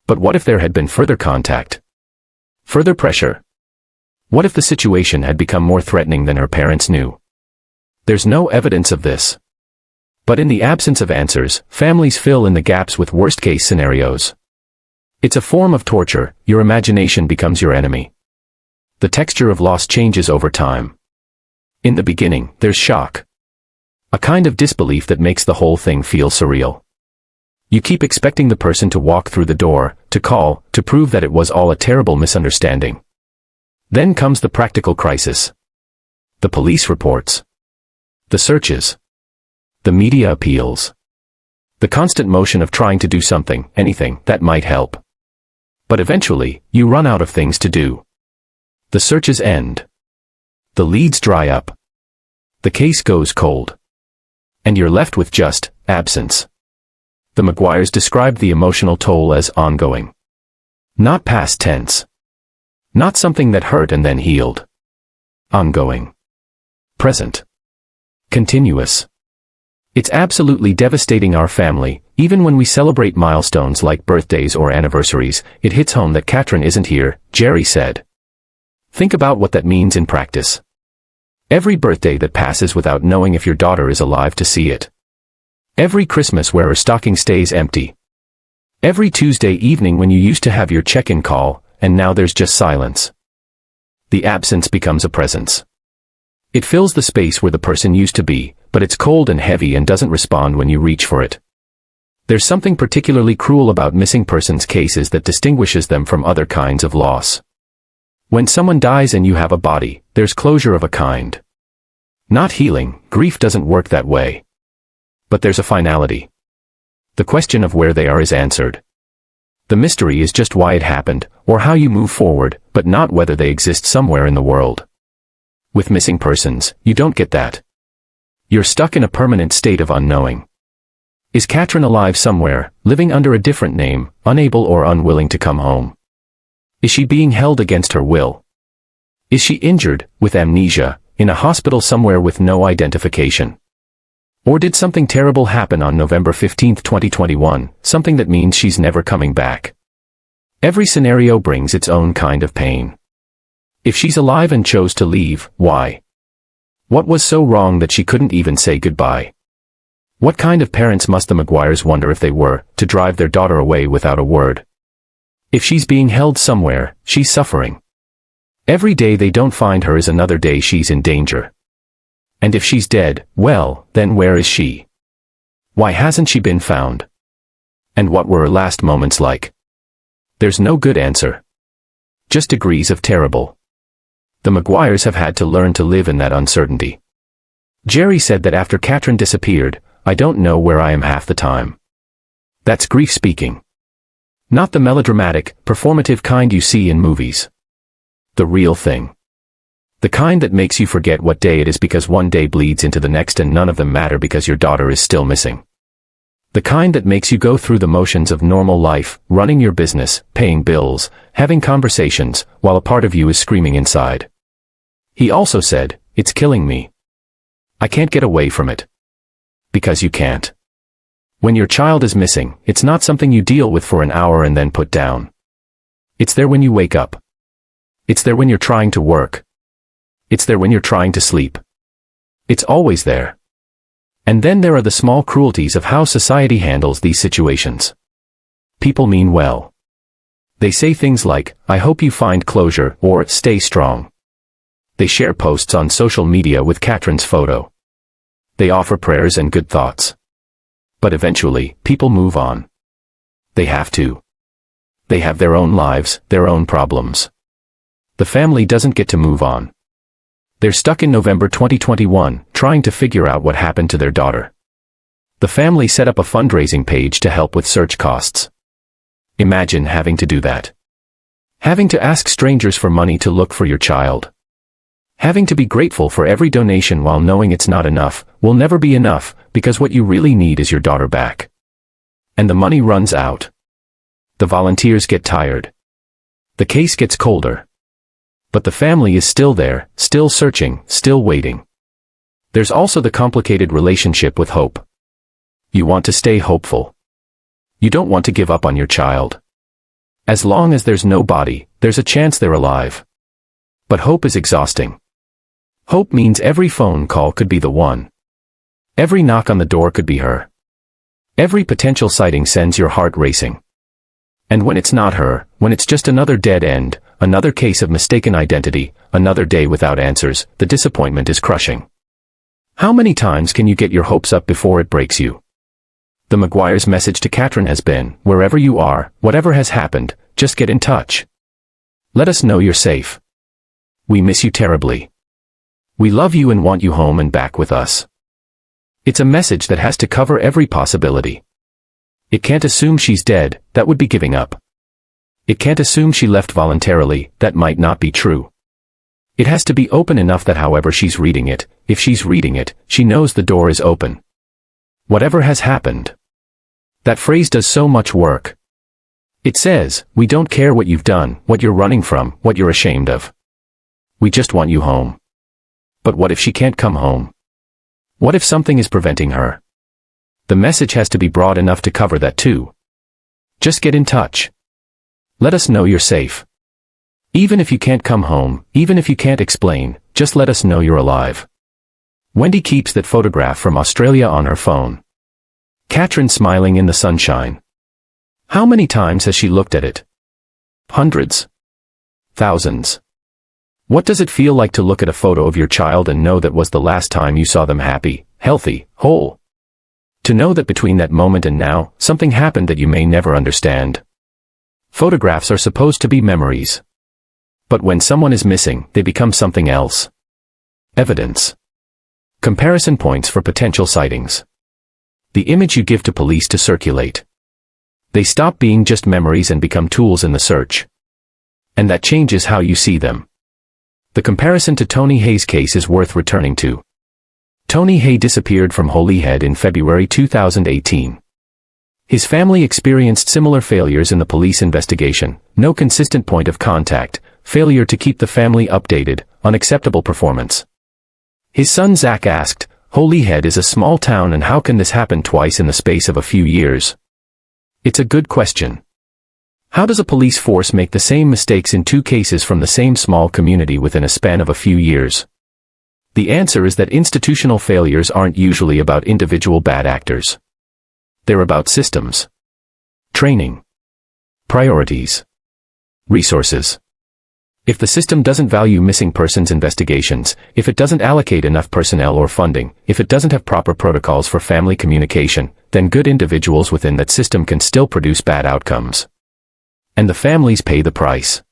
But what if there had been further contact? Further pressure? What if the situation had become more threatening than her parents knew? There's no evidence of this. But in the absence of answers, families fill in the gaps with worst-case scenarios. It's a form of torture. Your imagination becomes your enemy. The texture of loss changes over time. In the beginning, there's shock. A kind of disbelief that makes the whole thing feel surreal. You keep expecting the person to walk through the door, to call, to prove that it was all a terrible misunderstanding. Then comes the practical crisis. The police reports. The searches. The media appeals. The constant motion of trying to do something, anything, that might help. But eventually, you run out of things to do. The searches end. The leads dry up. The case goes cold. And you're left with just absence. The Maguires described the emotional toll as ongoing. Not past tense. Not something that hurt and then healed. Ongoing. Present. Continuous. It's absolutely devastating our family. Even when we celebrate milestones like birthdays or anniversaries, it hits home that Catrin isn't here, Jerry said. Think about what that means in practice. Every birthday that passes without knowing if your daughter is alive to see it. Every Christmas where her stocking stays empty. Every Tuesday evening when you used to have your check-in call, and now there's just silence. The absence becomes a presence. It fills the space where the person used to be, but it's cold and heavy and doesn't respond when you reach for it. There's something particularly cruel about missing persons cases that distinguishes them from other kinds of loss. When someone dies and you have a body, there's closure of a kind. Not healing, grief doesn't work that way. But there's a finality. The question of where they are is answered. The mystery is just why it happened, or how you move forward, but not whether they exist somewhere in the world. With missing persons, you don't get that. You're stuck in a permanent state of unknowing. Is Catrin alive somewhere, living under a different name, unable or unwilling to come home? Is she being held against her will? Is she injured, with amnesia, in a hospital somewhere with no identification? Or did something terrible happen on November 15, 2021, something that means she's never coming back? Every scenario brings its own kind of pain. If she's alive and chose to leave, why? What was so wrong that she couldn't even say goodbye? What kind of parents must the Maguires wonder if they were, to drive their daughter away without a word? If she's being held somewhere, she's suffering. Every day they don't find her is another day she's in danger. And if she's dead, well, then where is she? Why hasn't she been found? And what were her last moments like? There's no good answer. Just degrees of terrible. The Maguires have had to learn to live in that uncertainty. Jerry said that after Catrin disappeared, "I don't know where I am half the time." That's grief speaking. Not the melodramatic, performative kind you see in movies. The real thing. The kind that makes you forget what day it is because one day bleeds into the next and none of them matter because your daughter is still missing. The kind that makes you go through the motions of normal life, running your business, paying bills, having conversations, while a part of you is screaming inside. He also said, "It's killing me. I can't get away from it." Because you can't. When your child is missing, it's not something you deal with for an hour and then put down. It's there when you wake up. It's there when you're trying to work. It's there when you're trying to sleep. It's always there. And then there are the small cruelties of how society handles these situations. People mean well. They say things like, "I hope you find closure," or "Stay strong." They share posts on social media with Catrin's photo. They offer prayers and good thoughts. But eventually, people move on. They have to. They have their own lives, their own problems. The family doesn't get to move on. They're stuck in November 2021, trying to figure out what happened to their daughter. The family set up a fundraising page to help with search costs. Imagine having to do that. Having to ask strangers for money to look for your child. Having to be grateful for every donation while knowing it's not enough, will never be enough, because what you really need is your daughter back. And the money runs out. The volunteers get tired. The case gets colder. But the family is still there, still searching, still waiting. There's also the complicated relationship with hope. You want to stay hopeful. You don't want to give up on your child. As long as there's no body, there's a chance they're alive. But hope is exhausting. Hope means every phone call could be the one. Every knock on the door could be her. Every potential sighting sends your heart racing. And when it's not her, when it's just another dead end, another case of mistaken identity, another day without answers, the disappointment is crushing. How many times can you get your hopes up before it breaks you? The Maguires' message to Catrin has been, wherever you are, whatever has happened, just get in touch. Let us know you're safe. We miss you terribly. We love you and want you home and back with us. It's a message that has to cover every possibility. It can't assume she's dead, that would be giving up. It can't assume she left voluntarily, that might not be true. It has to be open enough that however she's reading it, if she's reading it, she knows the door is open. Whatever has happened. That phrase does so much work. It says, we don't care what you've done, what you're running from, what you're ashamed of. We just want you home. But what if she can't come home? What if something is preventing her? The message has to be broad enough to cover that too. Just get in touch. Let us know you're safe. Even if you can't come home, even if you can't explain, just let us know you're alive. Wendy keeps that photograph from Australia on her phone. Catrin smiling in the sunshine. How many times has she looked at it? Hundreds. Thousands. What does it feel like to look at a photo of your child and know that was the last time you saw them happy, healthy, whole? To know that between that moment and now, something happened that you may never understand. Photographs are supposed to be memories. But when someone is missing, they become something else. Evidence. Comparison points for potential sightings. The image you give to police to circulate. They stop being just memories and become tools in the search. And that changes how you see them. The comparison to Tony Hay's case is worth returning to. Tony Hay disappeared from Holyhead in February 2018. His family experienced similar failures in the police investigation, no consistent point of contact, failure to keep the family updated, unacceptable performance. His son Zach asked, Holyhead is a small town and how can this happen twice in the space of a few years? It's a good question. How does a police force make the same mistakes in two cases from the same small community within a span of a few years? The answer is that institutional failures aren't usually about individual bad actors. They're about systems, training, priorities, resources. If the system doesn't value missing persons investigations, if it doesn't allocate enough personnel or funding, if it doesn't have proper protocols for family communication, then good individuals within that system can still produce bad outcomes. And the families pay the price.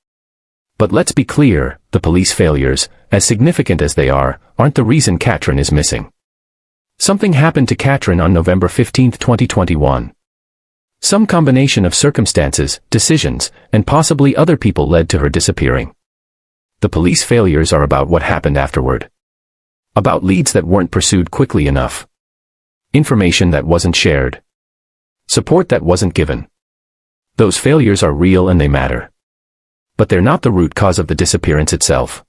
But let's be clear, the police failures, as significant as they are, aren't the reason Catrin is missing. Something happened to Catrin on November 15, 2021. Some combination of circumstances, decisions, and possibly other people led to her disappearing. The police failures are about what happened afterward. About leads that weren't pursued quickly enough. Information that wasn't shared. Support that wasn't given. Those failures are real and they matter. But they're not the root cause of the disappearance itself.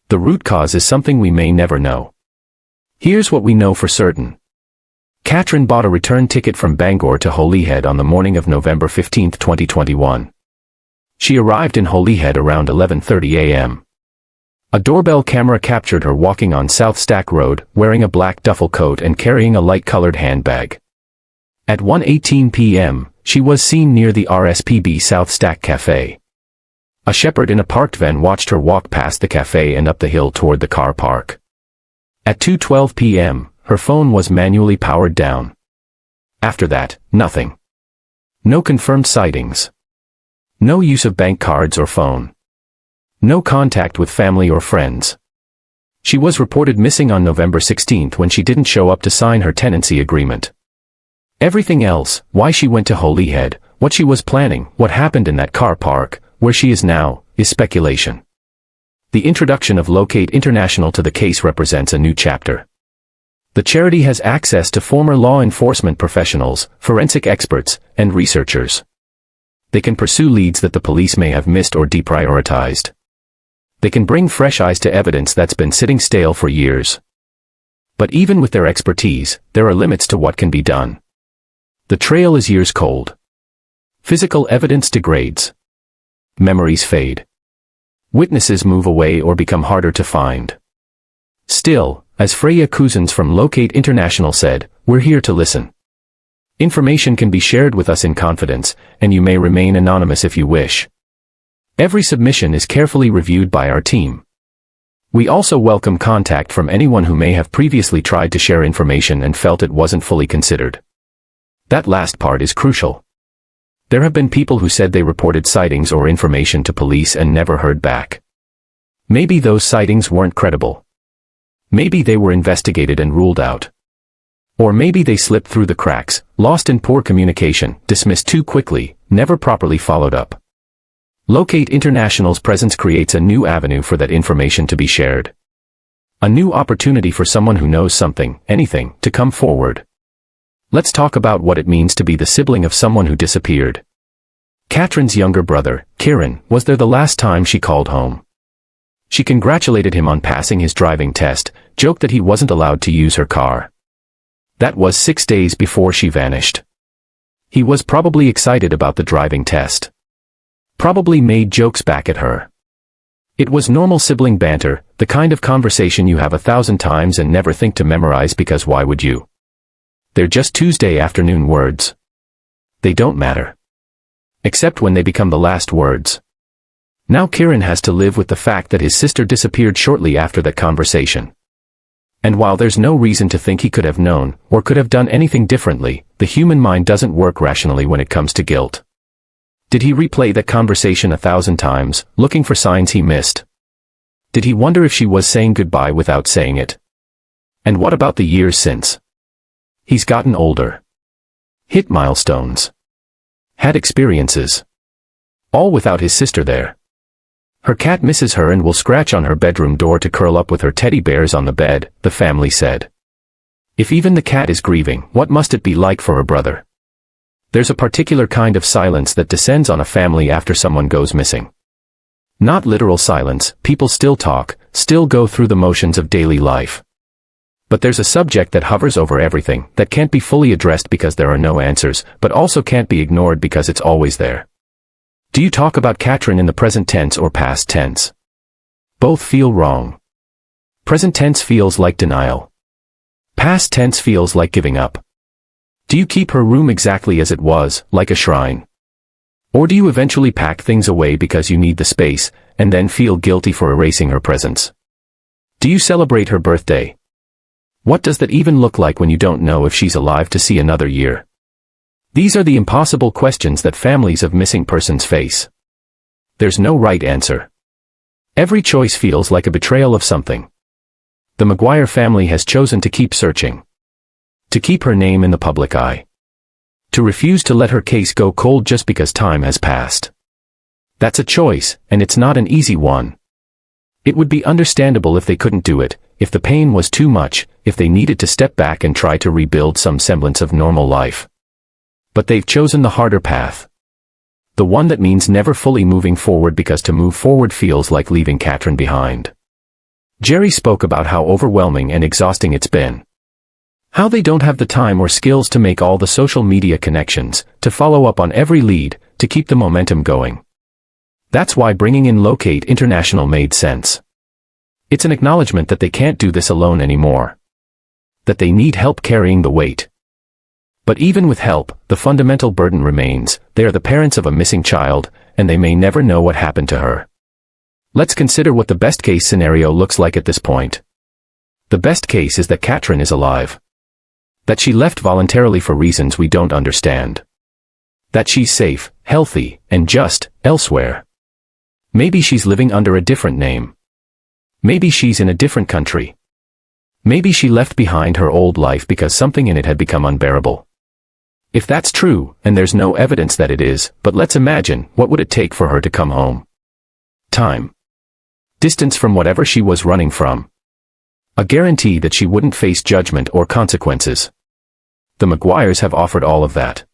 The root cause is something we may never know. Here's what we know for certain. Catrin bought a return ticket from Bangor to Holyhead on the morning of November 15, 2021. She arrived in Holyhead around 11:30 a.m. A doorbell camera captured her walking on South Stack Road, wearing a black duffel coat and carrying a light-colored handbag. At 1:18 p.m., she was seen near the RSPB South Stack Café. A shepherd in a parked van watched her walk past the café and up the hill toward the car park. At 2:12 p.m., her phone was manually powered down. After that, nothing. No confirmed sightings. No use of bank cards or phone. No contact with family or friends. She was reported missing on November 16 when she didn't show up to sign her tenancy agreement. Everything else, why she went to Holyhead, what she was planning, what happened in that car park, where she is now, is speculation. The introduction of Locate International to the case represents a new chapter. The charity has access to former law enforcement professionals, forensic experts, and researchers. They can pursue leads that the police may have missed or deprioritized. They can bring fresh eyes to evidence that's been sitting stale for years. But even with their expertise, there are limits to what can be done. The trail is years cold. Physical evidence degrades. Memories fade. Witnesses move away or become harder to find. Still, as Freya Cousins from Locate International said, we're here to listen. Information can be shared with us in confidence, and you may remain anonymous if you wish. Every submission is carefully reviewed by our team. We also welcome contact from anyone who may have previously tried to share information and felt it wasn't fully considered. That last part is crucial. There have been people who said they reported sightings or information to police and never heard back. Maybe those sightings weren't credible. Maybe they were investigated and ruled out. Or maybe they slipped through the cracks, lost in poor communication, dismissed too quickly, never properly followed up. Locate International's presence creates a new avenue for that information to be shared. A new opportunity for someone who knows something, anything, to come forward. Let's talk about what it means to be the sibling of someone who disappeared. Catrin's younger brother, Kieran, was there the last time she called home. She congratulated him on passing his driving test, joked that he wasn't allowed to use her car. That was 6 days before she vanished. He was probably excited about the driving test. Probably made jokes back at her. It was normal sibling banter, the kind of conversation you have 1,000 times and never think to memorize because why would you? They're just Tuesday afternoon words. They don't matter. Except when they become the last words. Now Kieran has to live with the fact that his sister disappeared shortly after that conversation. And while there's no reason to think he could have known, or could have done anything differently, the human mind doesn't work rationally when it comes to guilt. Did he replay that conversation 1,000 times, looking for signs he missed? Did he wonder if she was saying goodbye without saying it? And what about the years since? He's gotten older. Hit milestones. Had experiences. All without his sister there. Her cat misses her and will scratch on her bedroom door to curl up with her teddy bears on the bed, the family said. If even the cat is grieving, what must it be like for her brother? There's a particular kind of silence that descends on a family after someone goes missing. Not literal silence, people still talk, still go through the motions of daily life. But there's a subject that hovers over everything, that can't be fully addressed because there are no answers, but also can't be ignored because it's always there. Do you talk about Catrin in the present tense or past tense? Both feel wrong. Present tense feels like denial. Past tense feels like giving up. Do you keep her room exactly as it was, like a shrine? Or do you eventually pack things away because you need the space, and then feel guilty for erasing her presence? Do you celebrate her birthday? What does that even look like when you don't know if she's alive to see another year? These are the impossible questions that families of missing persons face. There's no right answer. Every choice feels like a betrayal of something. The Maguire family has chosen to keep searching. To keep her name in the public eye. To refuse to let her case go cold just because time has passed. That's a choice, and it's not an easy one. It would be understandable if they couldn't do it, if the pain was too much, if they needed to step back and try to rebuild some semblance of normal life. But they've chosen the harder path. The one that means never fully moving forward because to move forward feels like leaving Catrin behind. Jerry spoke about how overwhelming and exhausting it's been. How they don't have the time or skills to make all the social media connections, to follow up on every lead, to keep the momentum going. That's why bringing in Locate International made sense. It's an acknowledgement that they can't do this alone anymore. That they need help carrying the weight. But even with help, the fundamental burden remains. They are the parents of a missing child, and they may never know what happened to her. Let's consider what the best-case scenario looks like at this point. The best case is that Catrin is alive. That she left voluntarily for reasons we don't understand. That she's safe, healthy, and just, elsewhere. Maybe she's living under a different name. Maybe she's in a different country. Maybe she left behind her old life because something in it had become unbearable. If that's true, and there's no evidence that it is, but let's imagine, what would it take for her to come home? Time. Distance from whatever she was running from. A guarantee that she wouldn't face judgment or consequences. The Maguires have offered all of that.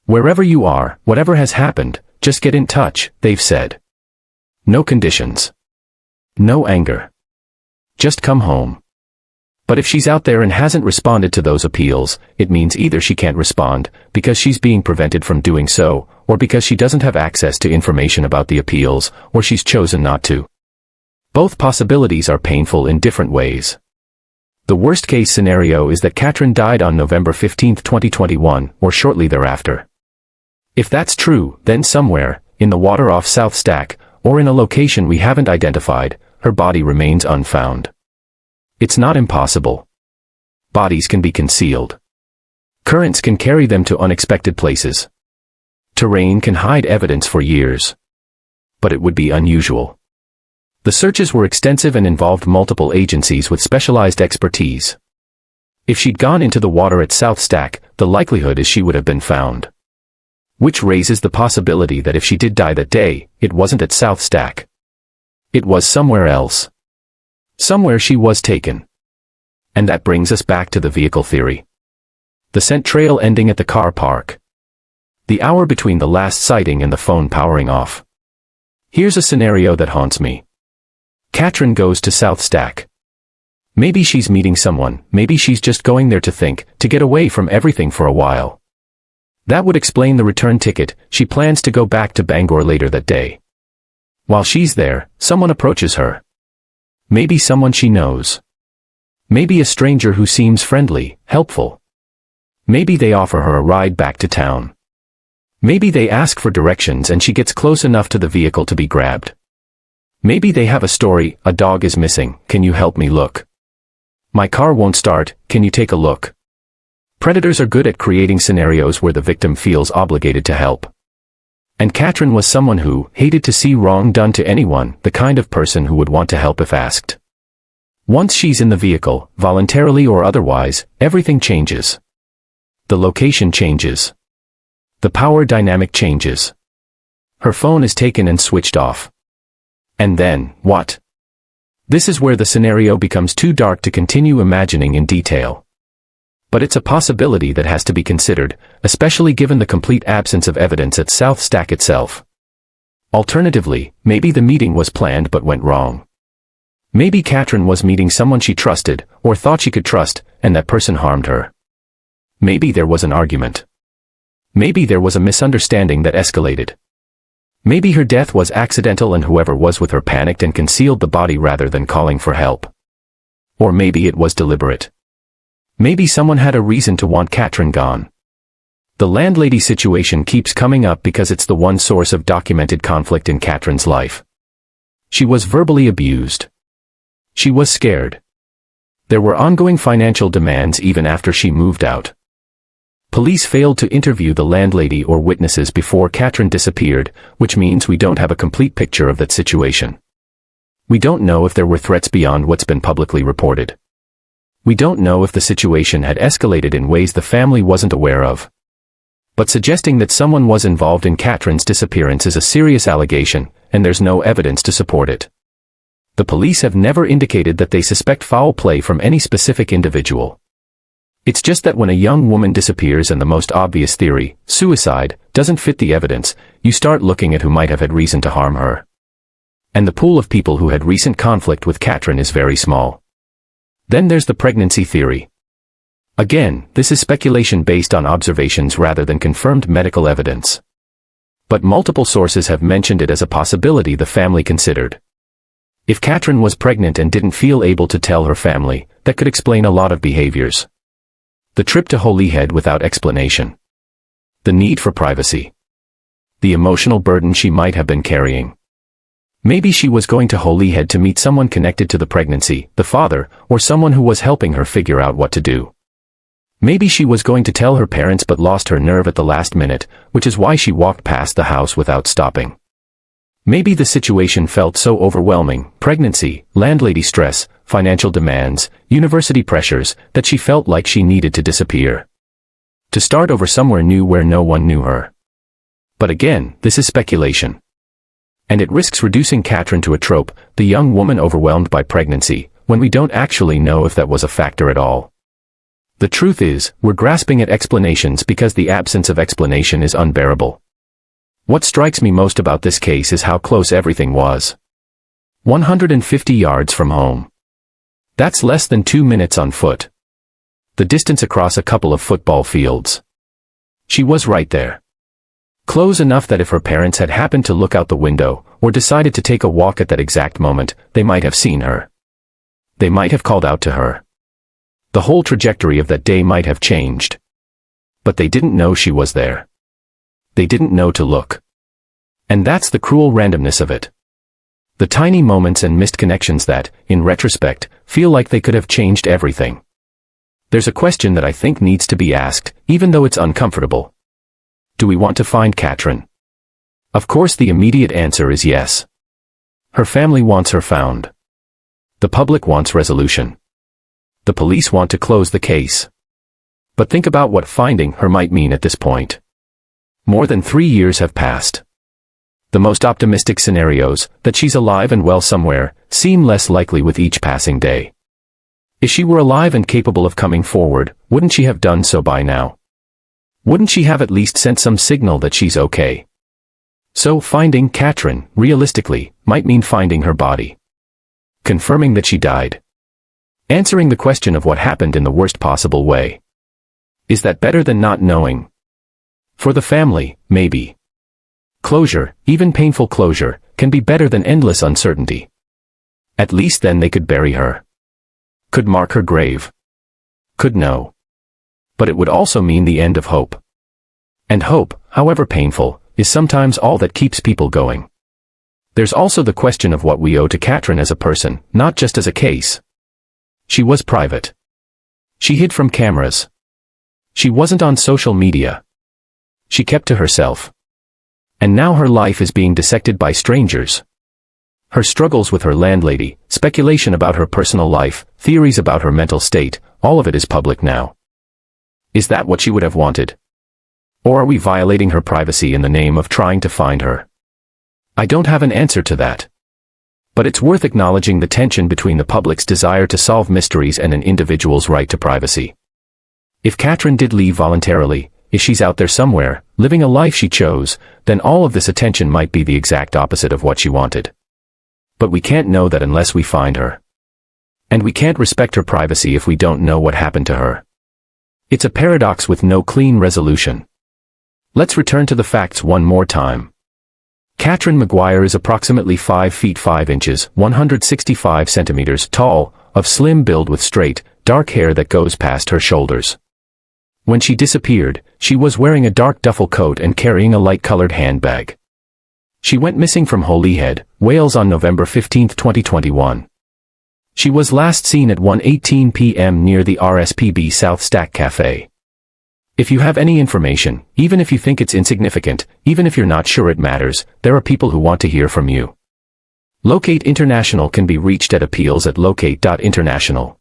Wherever you are, whatever has happened, just get in touch, they've said. No conditions. No anger. Just come home. But if she's out there and hasn't responded to those appeals, it means either she can't respond, because she's being prevented from doing so, or because she doesn't have access to information about the appeals, or she's chosen not to. Both possibilities are painful in different ways. The worst-case scenario is that Catrin died on November 15, 2021, or shortly thereafter. If that's true, then somewhere, in the water off South Stack, or in a location we haven't identified, her body remains unfound. It's not impossible. Bodies can be concealed. Currents can carry them to unexpected places. Terrain can hide evidence for years. But it would be unusual. The searches were extensive and involved multiple agencies with specialized expertise. If she'd gone into the water at South Stack, the likelihood is she would have been found. Which raises the possibility that if she did die that day, it wasn't at South Stack. It was somewhere else. Somewhere she was taken. And that brings us back to the vehicle theory. The scent trail ending at the car park. The hour between the last sighting and the phone powering off. Here's a scenario that haunts me. Catrin goes to South Stack. Maybe she's meeting someone, maybe she's just going there to think, to get away from everything for a while. That would explain the return ticket. She plans to go back to Bangor later that day. While she's there, someone approaches her. Maybe someone she knows. Maybe a stranger who seems friendly, helpful. Maybe they offer her a ride back to town. Maybe they ask for directions and she gets close enough to the vehicle to be grabbed. Maybe they have a story. A dog is missing, can you help me look? My car won't start, can you take a look? Predators are good at creating scenarios where the victim feels obligated to help. And Catrin was someone who hated to see wrong done to anyone, the kind of person who would want to help if asked. Once she's in the vehicle, voluntarily or otherwise, everything changes. The location changes. The power dynamic changes. Her phone is taken and switched off. And then, what? This is where the scenario becomes too dark to continue imagining in detail. But it's a possibility that has to be considered, especially given the complete absence of evidence at South Stack itself. Alternatively, maybe the meeting was planned but went wrong. Maybe Catrin was meeting someone she trusted, or thought she could trust, and that person harmed her. Maybe there was an argument. Maybe there was a misunderstanding that escalated. Maybe her death was accidental and whoever was with her panicked and concealed the body rather than calling for help. Or maybe it was deliberate. Maybe someone had a reason to want Catrin gone. The landlady situation keeps coming up because it's the one source of documented conflict in Catrin's life. She was verbally abused. She was scared. There were ongoing financial demands even after she moved out. Police failed to interview the landlady or witnesses before Catrin disappeared, which means we don't have a complete picture of that situation. We don't know if there were threats beyond what's been publicly reported. We don't know if the situation had escalated in ways the family wasn't aware of. But suggesting that someone was involved in Catrin's disappearance is a serious allegation, and there's no evidence to support it. The police have never indicated that they suspect foul play from any specific individual. It's just that when a young woman disappears and the most obvious theory, suicide, doesn't fit the evidence, you start looking at who might have had reason to harm her. And the pool of people who had recent conflict with Catrin is very small. Then there's the pregnancy theory. Again, this is speculation based on observations rather than confirmed medical evidence. But multiple sources have mentioned it as a possibility the family considered. If Catrin was pregnant and didn't feel able to tell her family, that could explain a lot of behaviors. The trip to Holyhead without explanation. The need for privacy. The emotional burden she might have been carrying. Maybe she was going to Holyhead to meet someone connected to the pregnancy, the father, or someone who was helping her figure out what to do. Maybe she was going to tell her parents but lost her nerve at the last minute, which is why she walked past the house without stopping. Maybe the situation felt so overwhelming, pregnancy, landlady stress, financial demands, university pressures, that she felt like she needed to disappear. To start over somewhere new where no one knew her. But again, this is speculation. And it risks reducing Catrin to a trope, the young woman overwhelmed by pregnancy, when we don't actually know if that was a factor at all. The truth is, we're grasping at explanations because the absence of explanation is unbearable. What strikes me most about this case is how close everything was. 150 yards from home. That's less than 2 minutes on foot. The distance across a couple of football fields. She was right there. Close enough that if her parents had happened to look out the window, or decided to take a walk at that exact moment, they might have seen her. They might have called out to her. The whole trajectory of that day might have changed. But they didn't know she was there. They didn't know to look. And that's the cruel randomness of it. The tiny moments and missed connections that, in retrospect, feel like they could have changed everything. There's a question that I think needs to be asked, even though it's uncomfortable. Do we want to find Catrin? Of course the immediate answer is yes. Her family wants her found. The public wants resolution. The police want to close the case. But think about what finding her might mean at this point. More than 3 years have passed. The most optimistic scenarios, that she's alive and well somewhere, seem less likely with each passing day. If she were alive and capable of coming forward, wouldn't she have done so by now? Wouldn't she have at least sent some signal that she's okay? So finding Catrin, realistically, might mean finding her body. Confirming that she died. Answering the question of what happened in the worst possible way. Is that better than not knowing? For the family, maybe. Closure, even painful closure, can be better than endless uncertainty. At least then they could bury her. Could mark her grave. Could know. But it would also mean the end of hope. And hope, however painful, is sometimes all that keeps people going. There's also the question of what we owe to Catrin as a person, not just as a case. She was private. She hid from cameras. She wasn't on social media. She kept to herself. And now her life is being dissected by strangers. Her struggles with her landlady, speculation about her personal life, theories about her mental state, all of it is public now. Is that what she would have wanted? Or are we violating her privacy in the name of trying to find her? I don't have an answer to that. But it's worth acknowledging the tension between the public's desire to solve mysteries and an individual's right to privacy. If Catrin did leave voluntarily, if she's out there somewhere, living a life she chose, then all of this attention might be the exact opposite of what she wanted. But we can't know that unless we find her. And we can't respect her privacy if we don't know what happened to her. It's a paradox with no clean resolution. Let's return to the facts one more time. Catrin Maguire is approximately 5 feet 5 inches, 165 centimeters tall, of slim build with straight, dark hair that goes past her shoulders. When she disappeared, she was wearing a dark duffel coat and carrying a light-colored handbag. She went missing from Holyhead, Wales on November 15, 2021. She was last seen at 1:18 p.m. near the RSPB South Stack Café. If you have any information, even if you think it's insignificant, even if you're not sure it matters, there are people who want to hear from you. Locate International can be reached at appeals@locate.international.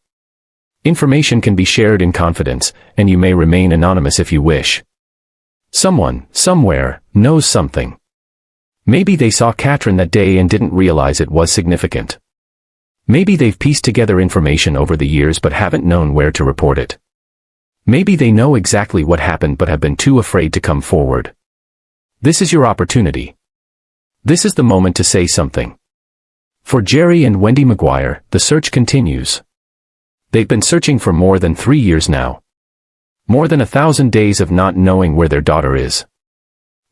Information can be shared in confidence, and you may remain anonymous if you wish. Someone, somewhere, knows something. Maybe they saw Catrin that day and didn't realize it was significant. Maybe they've pieced together information over the years but haven't known where to report it. Maybe they know exactly what happened but have been too afraid to come forward. This is your opportunity. This is the moment to say something. For Jerry and Wendy Maguire, the search continues. They've been searching for more than 3 years now. More than 1,000 days of not knowing where their daughter is.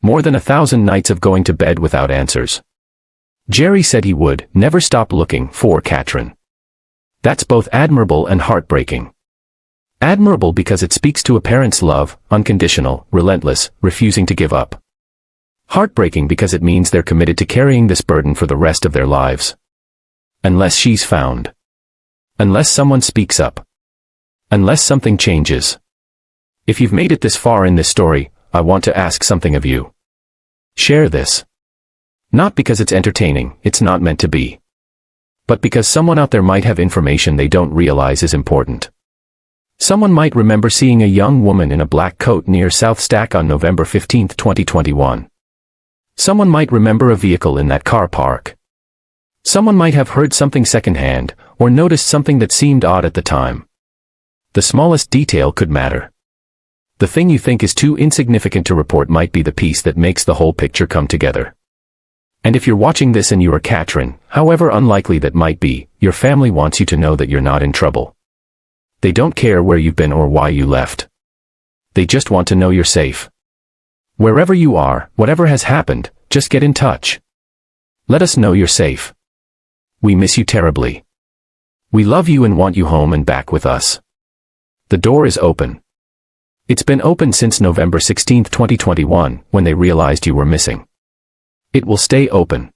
More than 1,000 nights of going to bed without answers. Jerry said he would never stop looking for Catrin. That's both admirable and heartbreaking. Admirable because it speaks to a parent's love, unconditional, relentless, refusing to give up. Heartbreaking because it means they're committed to carrying this burden for the rest of their lives. Unless she's found. Unless someone speaks up. Unless something changes. If you've made it this far in this story, I want to ask something of you. Share this. Not because it's entertaining, it's not meant to be. But because someone out there might have information they don't realize is important. Someone might remember seeing a young woman in a black coat near South Stack on November 15, 2021. Someone might remember a vehicle in that car park. Someone might have heard something secondhand, or noticed something that seemed odd at the time. The smallest detail could matter. The thing you think is too insignificant to report might be the piece that makes the whole picture come together. And if you're watching this and you are Catrin, however unlikely that might be, your family wants you to know that you're not in trouble. They don't care where you've been or why you left. They just want to know you're safe. Wherever you are, whatever has happened, just get in touch. Let us know you're safe. We miss you terribly. We love you and want you home and back with us. The door is open. It's been open since November 16, 2021, when they realized you were missing. It will stay open.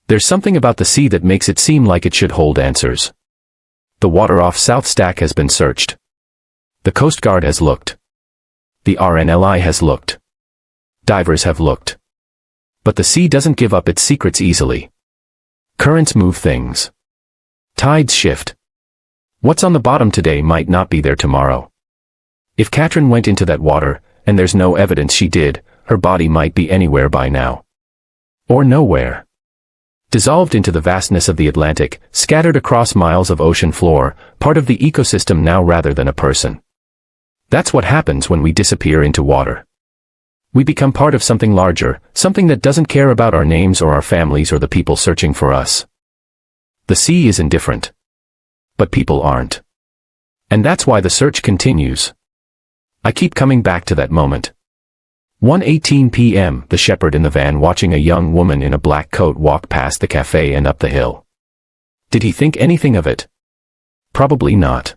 There's something about the sea that makes it seem like it should hold answers. The water off South Stack has been searched. The Coast Guard has looked. The RNLI has looked. Divers have looked. But the sea doesn't give up its secrets easily. Currents move things. Tides shift. What's on the bottom today might not be there tomorrow. If Catrin went into that water, and there's no evidence she did, her body might be anywhere by now. Or nowhere. Dissolved into the vastness of the Atlantic, scattered across miles of ocean floor, part of the ecosystem now rather than a person. That's what happens when we disappear into water. We become part of something larger, something that doesn't care about our names or our families or the people searching for us. The sea is indifferent. But people aren't. And that's why the search continues. I keep coming back to that moment. 1:18 p.m. The shepherd in the van watching a young woman in a black coat walk past the cafe and up the hill. Did he think anything of it? Probably not.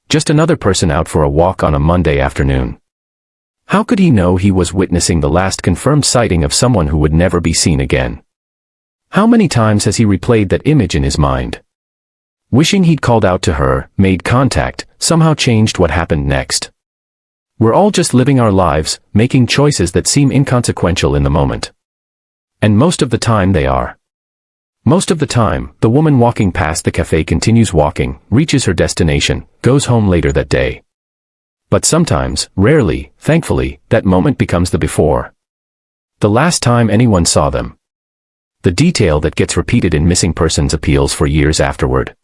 Just another person out for a walk on a Monday afternoon. How could he know he was witnessing the last confirmed sighting of someone who would never be seen again? How many times has he replayed that image in his mind? Wishing he'd called out to her, made contact, somehow changed what happened next. We're all just living our lives, making choices that seem inconsequential in the moment. And most of the time they are. Most of the time, the woman walking past the cafe continues walking, reaches her destination, goes home later that day. But sometimes, rarely, thankfully, that moment becomes the before. The last time anyone saw them. The detail that gets repeated in missing persons appeals for years afterward.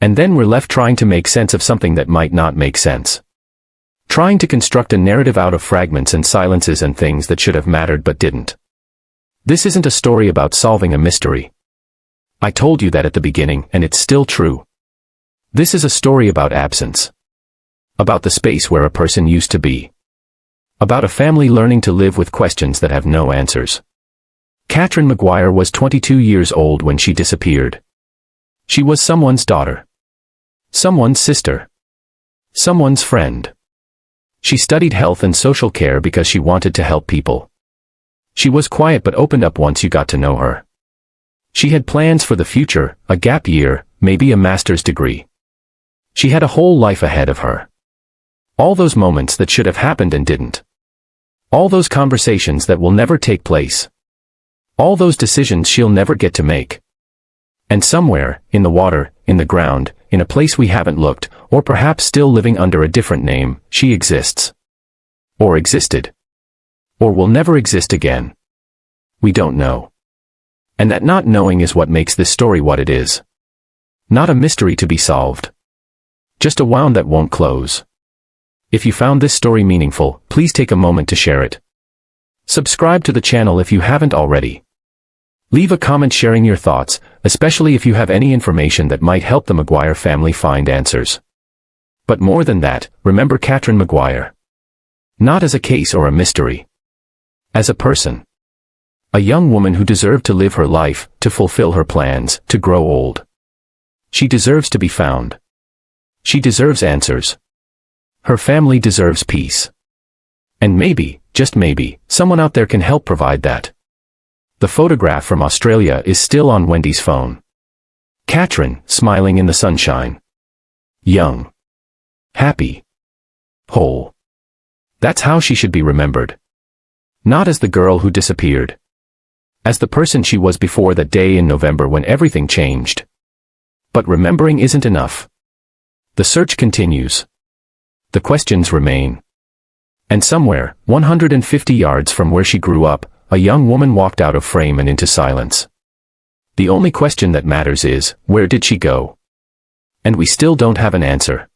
And then we're left trying to make sense of something that might not make sense. Trying to construct a narrative out of fragments and silences and things that should have mattered but didn't. This isn't a story about solving a mystery. I told you that at the beginning, and it's still true. This is a story about absence. About the space where a person used to be. About a family learning to live with questions that have no answers. Catrin Maguire was 22 years old when she disappeared. She was someone's daughter. Someone's sister. Someone's friend. She studied health and social care because she wanted to help people. She was quiet but opened up once you got to know her. She had plans for the future, a gap year, maybe a master's degree. She had a whole life ahead of her. All those moments that should have happened and didn't. All those conversations that will never take place. All those decisions she'll never get to make. And somewhere, in the water, in the ground, in a place we haven't looked, or perhaps still living under a different name, she exists. Or existed. Or will never exist again. We don't know. And that not knowing is what makes this story what it is. Not a mystery to be solved. Just a wound that won't close. If you found this story meaningful, please take a moment to share it. Subscribe to the channel if you haven't already. Leave a comment sharing your thoughts, especially if you have any information that might help the Maguire family find answers. But more than that, remember Catrin Maguire. Not as a case or a mystery. As a person. A young woman who deserved to live her life, to fulfill her plans, to grow old. She deserves to be found. She deserves answers. Her family deserves peace. And maybe, just maybe, someone out there can help provide that. The photograph from Australia is still on Wendy's phone. Catrin, smiling in the sunshine. Young. Happy. Whole. That's how she should be remembered. Not as the girl who disappeared. As the person she was before that day in November when everything changed. But remembering isn't enough. The search continues. The questions remain. And somewhere, 150 yards from where she grew up, a young woman walked out of frame and into silence. The only question that matters is, where did she go? And we still don't have an answer.